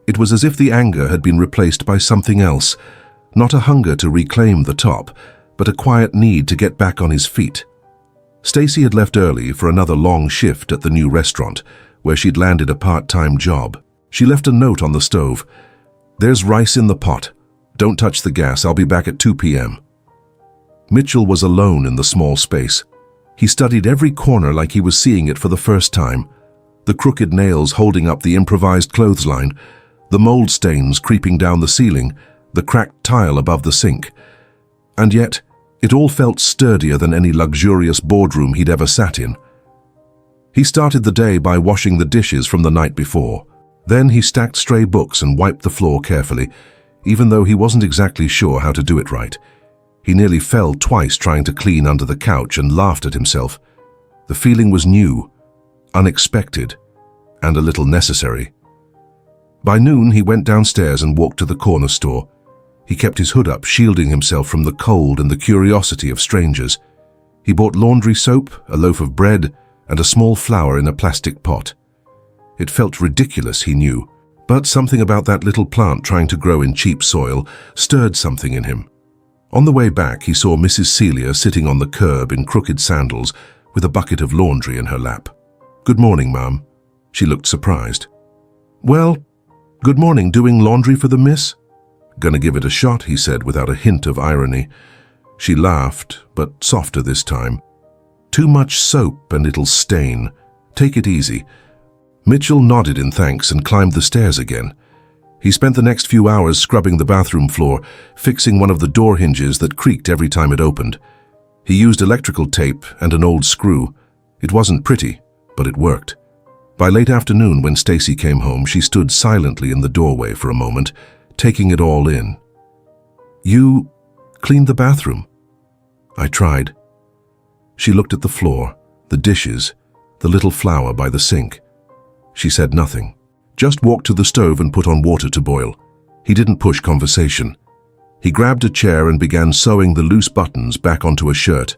[SPEAKER 1] It was as if the anger had been replaced by something else, not a hunger to reclaim the top, but a quiet need to get back on his feet. Stacy had left early for another long shift at the new restaurant, where she'd landed a part-time job. She left a note on the stove. There's rice in the pot. Don't touch the gas. I'll be back at 2 p.m. Mitchell was alone in the small space. He studied every corner like he was seeing it for the first time. The crooked nails holding up the improvised clothesline, the mold stains creeping down the ceiling, the cracked tile above the sink. And yet, it all felt sturdier than any luxurious boardroom he'd ever sat in. He started the day by washing the dishes from the night before. Then he stacked stray books and wiped the floor carefully, even though he wasn't exactly sure how to do it right. He nearly fell twice trying to clean under the couch and laughed at himself. The feeling was new, unexpected, and a little necessary. By noon, he went downstairs and walked to the corner store. He kept his hood up, shielding himself from the cold and the curiosity of strangers. He bought laundry soap, a loaf of bread, and a small flower in a plastic pot. It felt ridiculous, he knew, but something about that little plant trying to grow in cheap soil stirred something in him. On the way back, he saw Mrs. Celia sitting on the curb in crooked sandals with a bucket of laundry in her lap. "Good morning, Ma'am." She looked surprised. "Well, good morning. Doing laundry for the miss?" "Gonna give it a shot," he said without a hint of irony. She laughed, but softer this time. "Too much soap and it'll stain. Take it easy." Mitchell nodded in thanks and climbed the stairs again. He spent the next few hours scrubbing the bathroom floor, fixing one of the door hinges that creaked every time it opened. He used electrical tape and an old screw. It wasn't pretty, but it worked. By late afternoon, when Stacy came home, she stood silently in the doorway for a moment, taking it all in. "You cleaned the bathroom?" "I tried." She looked at the floor, the dishes, the little flower by the sink. She said nothing, just walked to the stove and put on water to boil. He didn't push conversation. He grabbed a chair and began sewing the loose buttons back onto a shirt.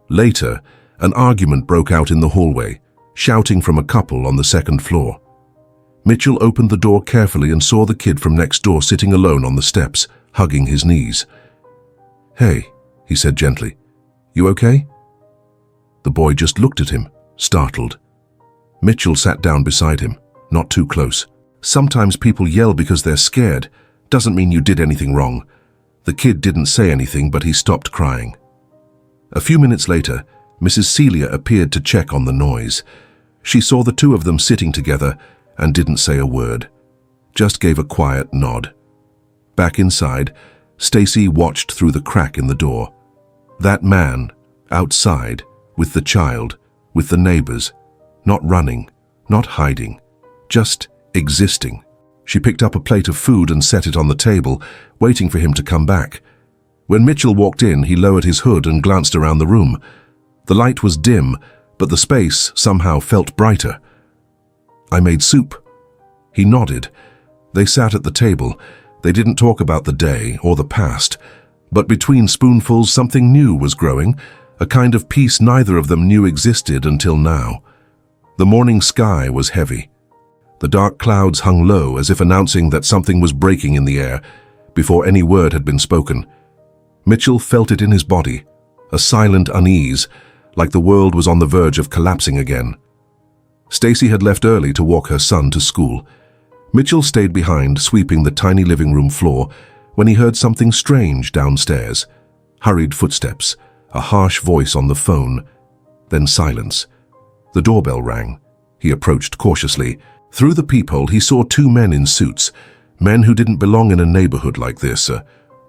[SPEAKER 1] Later, an argument broke out in the hallway, shouting from a couple on the second floor. Mitchell opened the door carefully and saw the kid from next door sitting alone on the steps, hugging his knees. "Hey," he said gently, "you okay?" The boy just looked at him, startled. Mitchell sat down beside him, not too close. "Sometimes people yell because they're scared. Doesn't mean you did anything wrong." The kid didn't say anything, but he stopped crying. A few minutes later, Mrs. Celia appeared to check on the noise. She saw the two of them sitting together and didn't say a word, just gave a quiet nod. Back inside, Stacy watched through the crack in the door. That man, outside, with the child, with the neighbors, not running, not hiding, just existing. She picked up a plate of food and set it on the table, waiting for him to come back. When Mitchell walked in, he lowered his hood and glanced around the room. The light was dim, but the space somehow felt brighter. "I made soup." He nodded. They sat at the table. They didn't talk about the day or the past, but between spoonfuls something new was growing, a kind of peace neither of them knew existed until now. The morning sky was heavy. The dark clouds hung low as if announcing that something was breaking in the air before any word had been spoken. Mitchell felt it in his body, a silent unease, like the world was on the verge of collapsing again. Stacy had left early to walk her son to school. Mitchell stayed behind, sweeping the tiny living room floor, when he heard something strange downstairs. Hurried footsteps, a harsh voice on the phone, then silence. The doorbell rang. He approached cautiously. Through the peephole, he saw two men in suits, men who didn't belong in a neighborhood like this.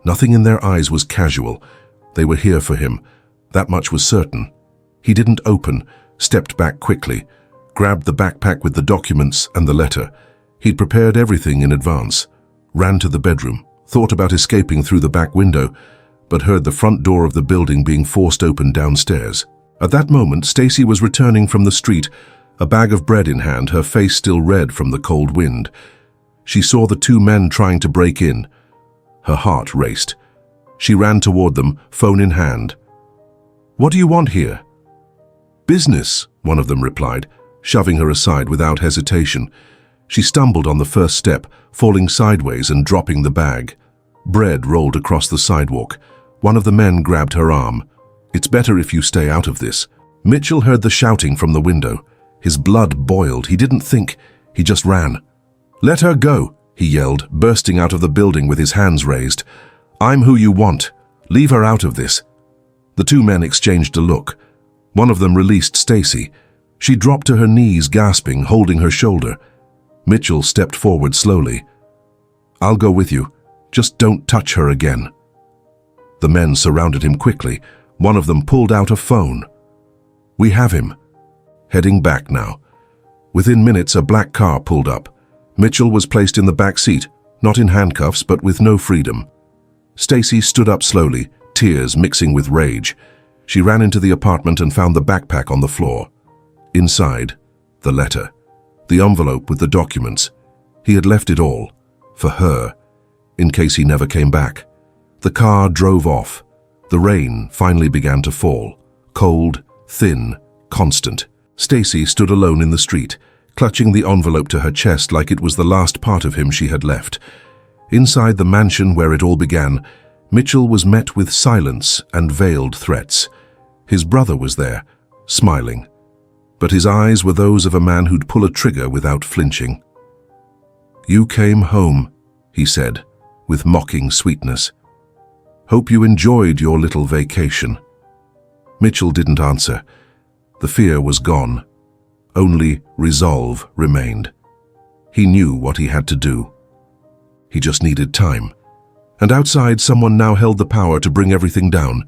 [SPEAKER 1] Nothing in their eyes was casual. They were here for him. That much was certain. He didn't open, stepped back quickly, grabbed the backpack with the documents and the letter. He'd prepared everything in advance, ran to the bedroom, thought about escaping through the back window, but heard the front door of the building being forced open downstairs. At that moment, Stacy was returning from the street, a bag of bread in hand, her face still red from the cold wind. She saw the two men trying to break in. Her heart raced. She ran toward them, phone in hand. "What do you want here?" "Business," one of them replied, shoving her aside without hesitation. She stumbled on the first step, falling sideways and dropping the bag. Bread rolled across the sidewalk. One of the men grabbed her arm. "It's better if you stay out of this." Mitchell heard the shouting from the window. His blood boiled. He didn't think. He just ran. "Let her go," he yelled, bursting out of the building with his hands raised. "I'm who you want. Leave her out of this." The two men exchanged a look. One of them released Stacy. She dropped to her knees, gasping, holding her shoulder. Mitchell stepped forward slowly. "I'll go with you. Just don't touch her again." The men surrounded him quickly. One of them pulled out a phone. "We have him." Heading back now. Within minutes, a black car pulled up. Mitchell was placed in the back seat, not in handcuffs, but with no freedom. Stacy stood up slowly, tears mixing with rage. She ran into the apartment and found the backpack on the floor. Inside, the letter, the envelope with the documents. He had left it all, for her, in case he never came back. The car drove off. The rain finally began to fall, cold, thin, constant. Stacy stood alone in the street, clutching the envelope to her chest like it was the last part of him she had left. Inside the mansion where it all began, Mitchell was met with silence and veiled threats. His brother was there, smiling, but his eyes were those of a man who'd pull a trigger without flinching. "You came home," he said, with mocking sweetness. "Hope you enjoyed your little vacation." Mitchell didn't answer. The fear was gone. Only resolve remained. He knew what he had to do. He just needed time. And outside, someone now held the power to bring everything down.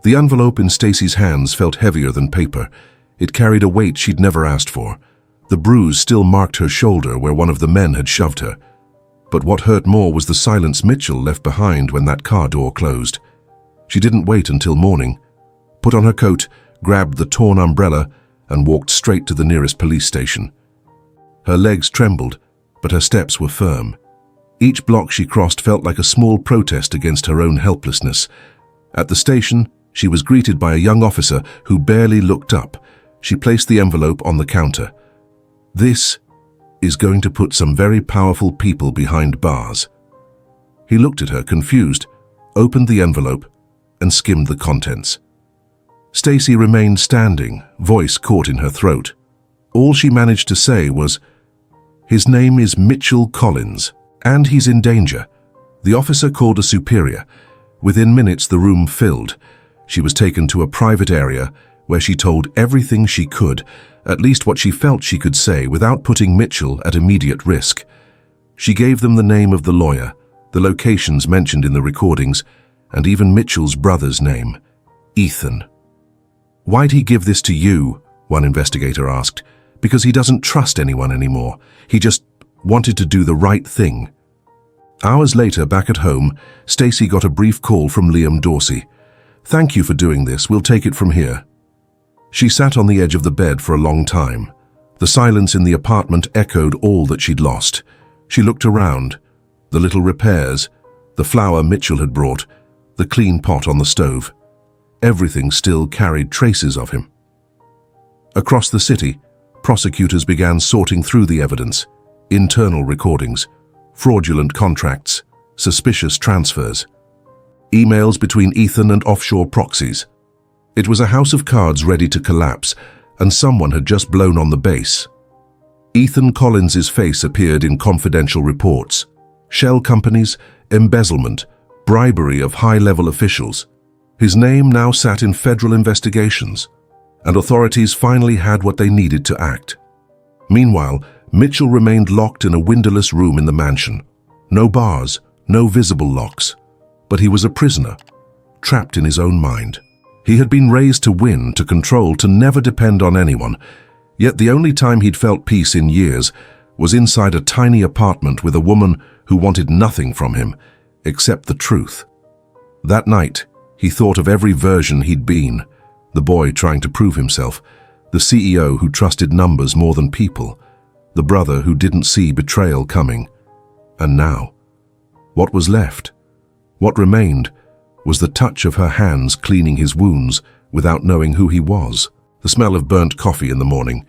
[SPEAKER 1] The envelope in Stacy's hands felt heavier than paper. It carried a weight she'd never asked for. The bruise still marked her shoulder where one of the men had shoved her. But what hurt more was the silence Mitchell left behind when that car door closed. She didn't wait until morning, put on her coat, grabbed the torn umbrella, and walked straight to the nearest police station. Her legs trembled, but her steps were firm. Each block she crossed felt like a small protest against her own helplessness. At the station, she was greeted by a young officer who barely looked up. She placed the envelope on the counter. "This is going to put some very powerful people behind bars." He looked at her, confused, opened the envelope, and skimmed the contents. Stacy remained standing, voice caught in her throat. All she managed to say was, "His name is Mitchell Collins, and he's in danger." The officer called a superior. Within minutes, the room filled. She was taken to a private area where she told everything she could, at least what she felt she could say without putting Mitchell at immediate risk. She gave them the name of the lawyer, the locations mentioned in the recordings, and even Mitchell's brother's name, Ethan. "Why'd he give this to you?" one investigator asked. "Because he doesn't trust anyone anymore. He just wanted to do the right thing." Hours later, back at home, Stacy got a brief call from Liam Dorsey. "Thank you for doing this. We'll take it from here." She sat on the edge of the bed for a long time. The silence in the apartment echoed all that she'd lost. She looked around. The little repairs, the flour Mitchell had brought, the clean pot on the stove. Everything still carried traces of him. Across the city, prosecutors began sorting through the evidence: internal recordings, fraudulent contracts, suspicious transfers, emails between Ethan and offshore proxies. It was a house of cards ready to collapse, and someone had just blown on the base. Ethan Collins's face appeared in confidential reports: shell companies, embezzlement, bribery of high-level officials. His name now sat in federal investigations, and authorities finally had what they needed to act. Meanwhile, Mitchell remained locked in a windowless room in the mansion. No bars, no visible locks. But he was a prisoner, trapped in his own mind. He had been raised to win, to control, to never depend on anyone. Yet the only time he'd felt peace in years was inside a tiny apartment with a woman who wanted nothing from him except the truth. That night, he thought of every version he'd been, the boy trying to prove himself, the CEO who trusted numbers more than people, the brother who didn't see betrayal coming. And now, what was left? What remained was the touch of her hands cleaning his wounds without knowing who he was, the smell of burnt coffee in the morning,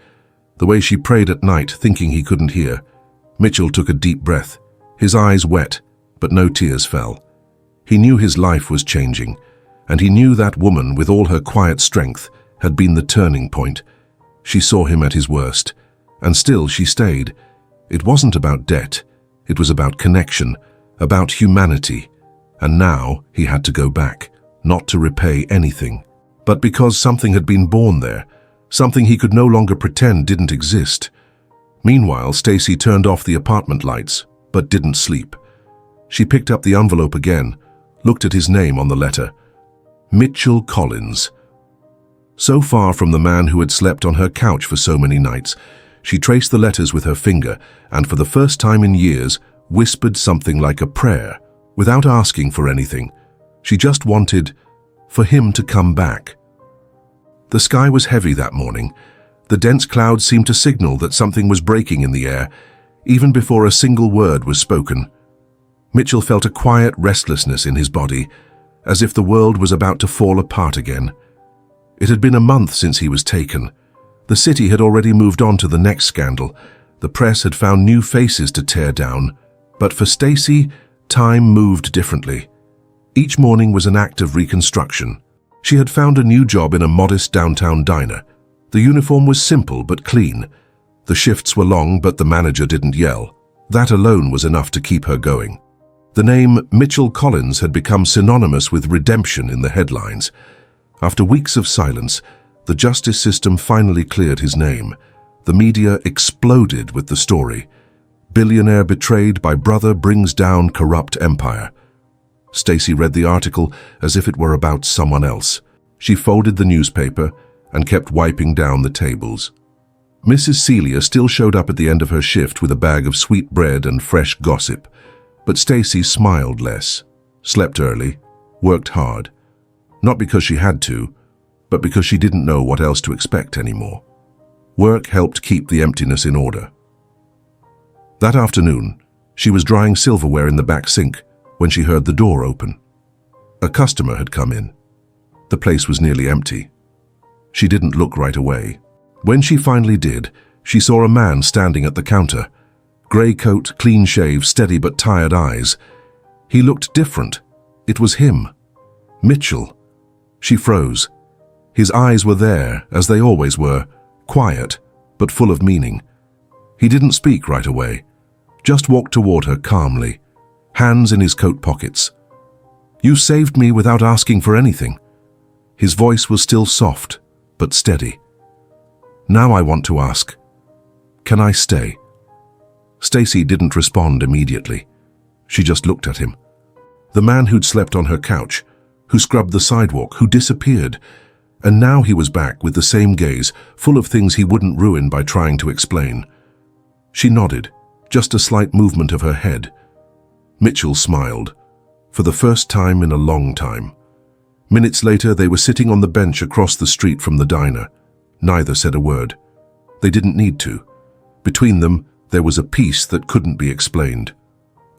[SPEAKER 1] the way she prayed at night thinking he couldn't hear. Mitchell took a deep breath, his eyes wet, but no tears fell. He knew his life was changing, and he knew that woman, with all her quiet strength, had been the turning point. She saw him at his worst, and still she stayed. It wasn't about debt, it was about connection, about humanity. And now he had to go back, not to repay anything, but because something had been born there, something he could no longer pretend didn't exist. Meanwhile, Stacy turned off the apartment lights, but didn't sleep. She picked up the envelope again, looked at his name on the letter. Mitchell Collins. So far from the man who had slept on her couch for so many nights, she traced the letters with her finger and for the first time in years whispered something like a prayer, without asking for anything. She just wanted for him to come back. The sky was heavy that morning. The dense clouds seemed to signal that something was breaking in the air, even before a single word was spoken. Mitchell felt a quiet restlessness in his body, as if the world was about to fall apart again. It had been a month since he was taken. The city had already moved on to the next scandal. The press had found new faces to tear down. But for Stacy, time moved differently. Each morning was an act of reconstruction. She had found a new job in a modest downtown diner. The uniform was simple but clean. The shifts were long, but the manager didn't yell. That alone was enough to keep her going. The name Mitchell Collins had become synonymous with redemption in the headlines. After weeks of silence, the justice system finally cleared his name. The media exploded with the story. Billionaire betrayed by brother brings down corrupt empire. Stacy read the article as if it were about someone else. She folded the newspaper and kept wiping down the tables. Mrs. Celia still showed up at the end of her shift with a bag of sweet bread and fresh gossip. But Stacy smiled less, slept early, worked hard. Not because she had to, but because she didn't know what else to expect anymore. Work helped keep the emptiness in order. That afternoon, she was drying silverware in the back sink when she heard the door open. A customer had come in. The place was nearly empty. She didn't look right away. When she finally did, she saw a man standing at the counter. Grey coat, clean shave, steady but tired eyes. He looked different. It was him. Mitchell. She froze. His eyes were there, as they always were, quiet, but full of meaning. He didn't speak right away, just walked toward her calmly, hands in his coat pockets. "You saved me without asking for anything." His voice was still soft, but steady. "Now I want to ask, can I stay?" Stacy didn't respond immediately. She just looked at him. The man who'd slept on her couch, who scrubbed the sidewalk, who disappeared. And now he was back with the same gaze, full of things he wouldn't ruin by trying to explain. She nodded, just a slight movement of her head. Mitchell smiled, for the first time in a long time. Minutes later, they were sitting on the bench across the street from the diner. Neither said a word. They didn't need to. Between them, there was a peace that couldn't be explained.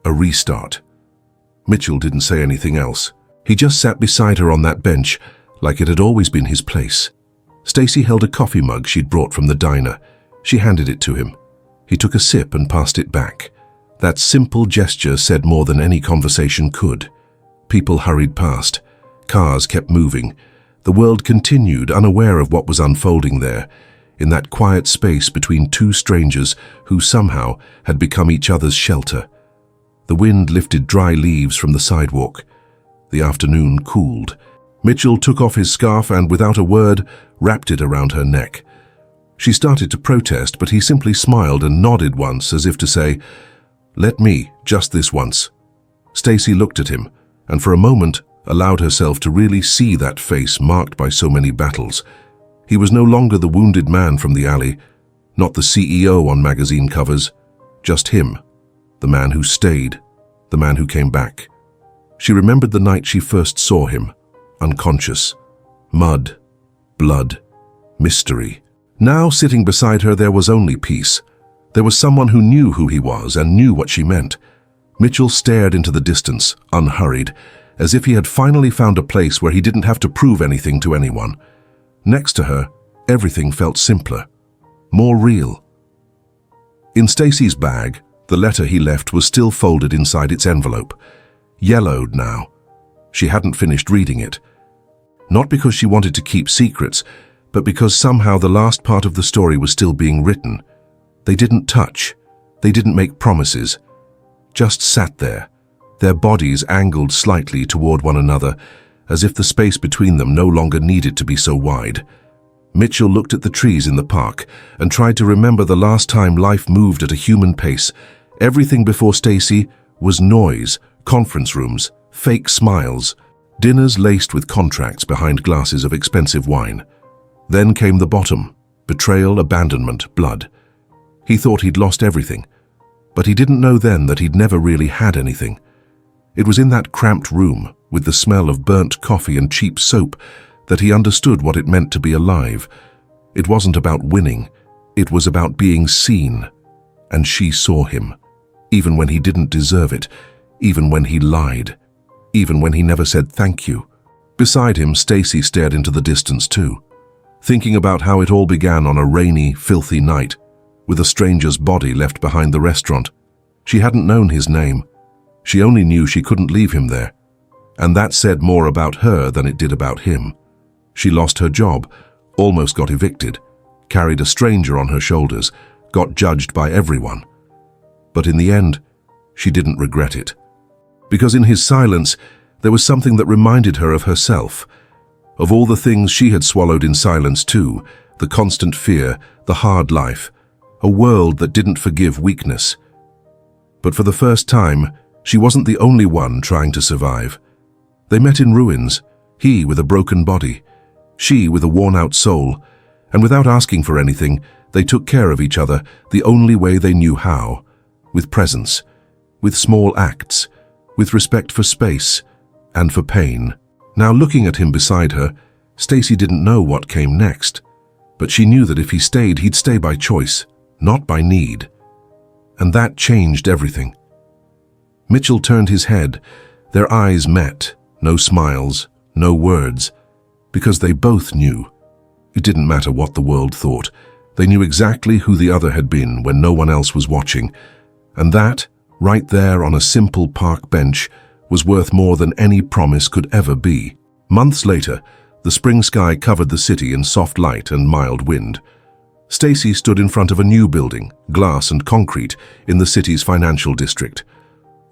[SPEAKER 1] A restart. Mitchell didn't say anything else. He just sat beside her on that bench, like it had always been his place. Stacy held a coffee mug she'd brought from the diner. She handed it to him. He took a sip and passed it back. That simple gesture said more than any conversation could. People hurried past. Cars kept moving. The world continued, unaware of what was unfolding there, in that quiet space between two strangers who somehow had become each other's shelter. The wind lifted dry leaves from the sidewalk. The afternoon cooled. Mitchell took off his scarf and, without a word, wrapped it around her neck. She started to protest, but he simply smiled and nodded once as if to say, "Let me, just this once." Stacy looked at him, and for a moment allowed herself to really see that face marked by so many battles. He was no longer the wounded man from the alley, not the CEO on magazine covers, just him, the man who stayed, the man who came back. She remembered the night she first saw him, unconscious. Mud, blood, mystery. Now, sitting beside her, there was only peace. There was someone who knew who he was and knew what she meant. Mitchell stared into the distance, unhurried, as if he had finally found a place where he didn't have to prove anything to anyone. Next to her, everything felt simpler, more real. In Stacy's bag, the letter he left was still folded inside its envelope, yellowed now. She hadn't finished reading it. Not because she wanted to keep secrets, but because somehow the last part of the story was still being written. They didn't touch. They didn't make promises. Just sat there, their bodies angled slightly toward one another, as if the space between them no longer needed to be so wide. Mitchell looked at the trees in the park and tried to remember the last time life moved at a human pace. Everything before Stacy was noise, conference rooms, fake smiles, dinners laced with contracts behind glasses of expensive wine. Then came the bottom, betrayal, abandonment, blood. He thought he'd lost everything, but he didn't know then that he'd never really had anything. It was in that cramped room, with the smell of burnt coffee and cheap soap, that he understood what it meant to be alive. It wasn't about winning, it was about being seen. And she saw him, even when he didn't deserve it, even when he lied, even when he never said thank you. Beside him, Stacy stared into the distance too, thinking about how it all began on a rainy, filthy night, with a stranger's body left behind the restaurant. She hadn't known his name. She only knew she couldn't leave him there. And that said more about her than it did about him. She lost her job, almost got evicted, carried a stranger on her shoulders, got judged by everyone. But in the end, she didn't regret it. Because in his silence, there was something that reminded her of herself, of all the things she had swallowed in silence too, the constant fear, the hard life, a world that didn't forgive weakness. But for the first time, she wasn't the only one trying to survive. They met in ruins, he with a broken body, she with a worn-out soul, and without asking for anything, they took care of each other the only way they knew how, with presence, with small acts, with respect for space and for pain. Now looking at him beside her, Stacy didn't know what came next, but she knew that if he stayed, he'd stay by choice, not by need. And that changed everything. Mitchell turned his head. Their eyes met, no smiles, no words, because they both knew. It didn't matter what the world thought. They knew exactly who the other had been when no one else was watching. And that, right there on a simple park bench, was worth more than any promise could ever be. Months later, the spring sky covered the city in soft light and mild wind. Stacy stood in front of a new building, glass and concrete, in the city's financial district.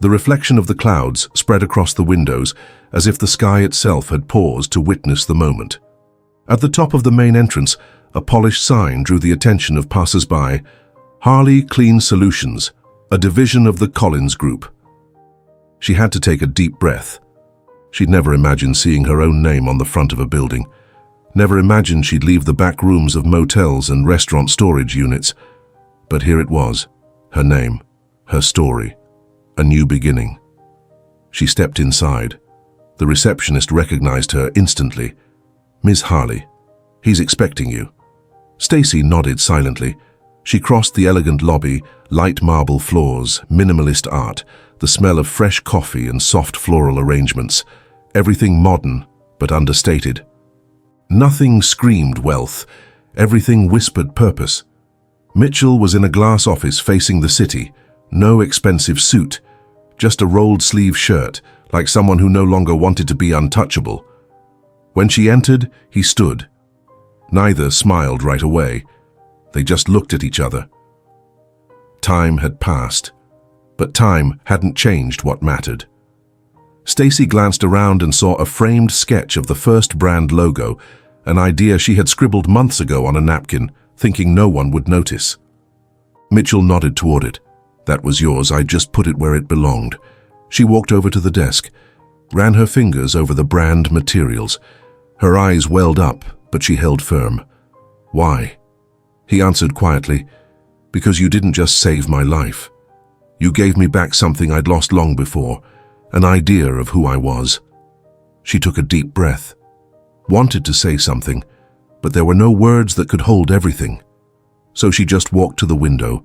[SPEAKER 1] The reflection of the clouds spread across the windows as if the sky itself had paused to witness the moment. At the top of the main entrance, a polished sign drew the attention of passers-by. Harley Clean Solutions, a division of the Collins Group. She had to take a deep breath. She'd never imagined seeing her own name on the front of a building. Never imagined she'd leave the back rooms of motels and restaurant storage units. But here it was, her name, her story, a new beginning. She stepped inside. The receptionist recognized her instantly. "Miss Harley, he's expecting you." Stacy nodded silently. She crossed the elegant lobby, light marble floors, minimalist art, the smell of fresh coffee and soft floral arrangements. Everything modern, but understated. Nothing screamed wealth. Everything whispered purpose. Mitchell was in a glass office facing the city. No expensive suit, just a rolled-sleeve shirt, like someone who no longer wanted to be untouchable. When she entered, he stood. Neither smiled right away. They just looked at each other. Time had passed, but time hadn't changed what mattered. Stacy glanced around and saw a framed sketch of the first brand logo, an idea she had scribbled months ago on a napkin, thinking no one would notice. Mitchell nodded toward it. That was yours, I just put it where it belonged. She walked over to the desk, ran her fingers over the brand materials. Her eyes welled up, but she held firm. Why? He answered quietly, because you didn't just save my life. You gave me back something I'd lost long before, an idea of who I was. She took a deep breath, wanted to say something, but there were no words that could hold everything. So she just walked to the window.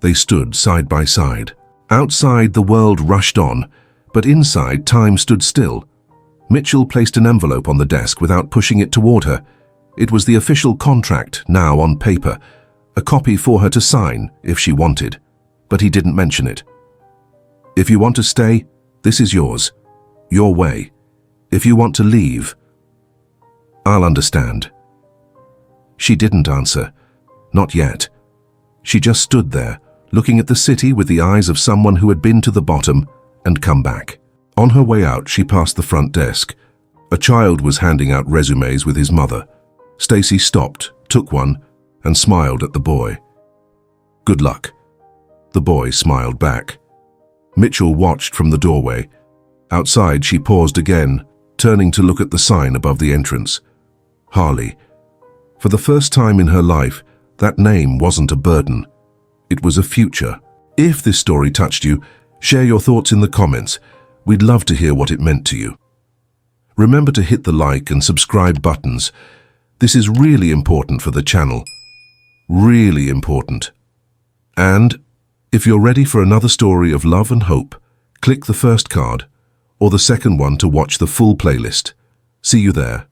[SPEAKER 1] They stood side by side. Outside, the world rushed on, but inside, time stood still. Mitchell placed an envelope on the desk without pushing it toward her. It was the official contract, now on paper, a copy for her to sign if she wanted, but he didn't mention it. If you want to stay, this is yours, your way. If you want to leave, I'll understand. She didn't answer, not yet. She just stood there, looking at the city with the eyes of someone who had been to the bottom and come back. On her way out, she passed the front desk. A child was handing out resumes with his mother. Stacy stopped, took one, and smiled at the boy. Good luck. The boy smiled back. Mitchell watched from the doorway. Outside, she paused again, turning to look at the sign above the entrance. Harley. For the first time in her life, that name wasn't a burden. It was a future. If this story touched you, share your thoughts in the comments. We'd love to hear what it meant to you. Remember to hit the like and subscribe buttons. This is really important for the channel. Really important. And if you're ready for another story of love and hope, click the first card or the second one to watch the full playlist. See you there.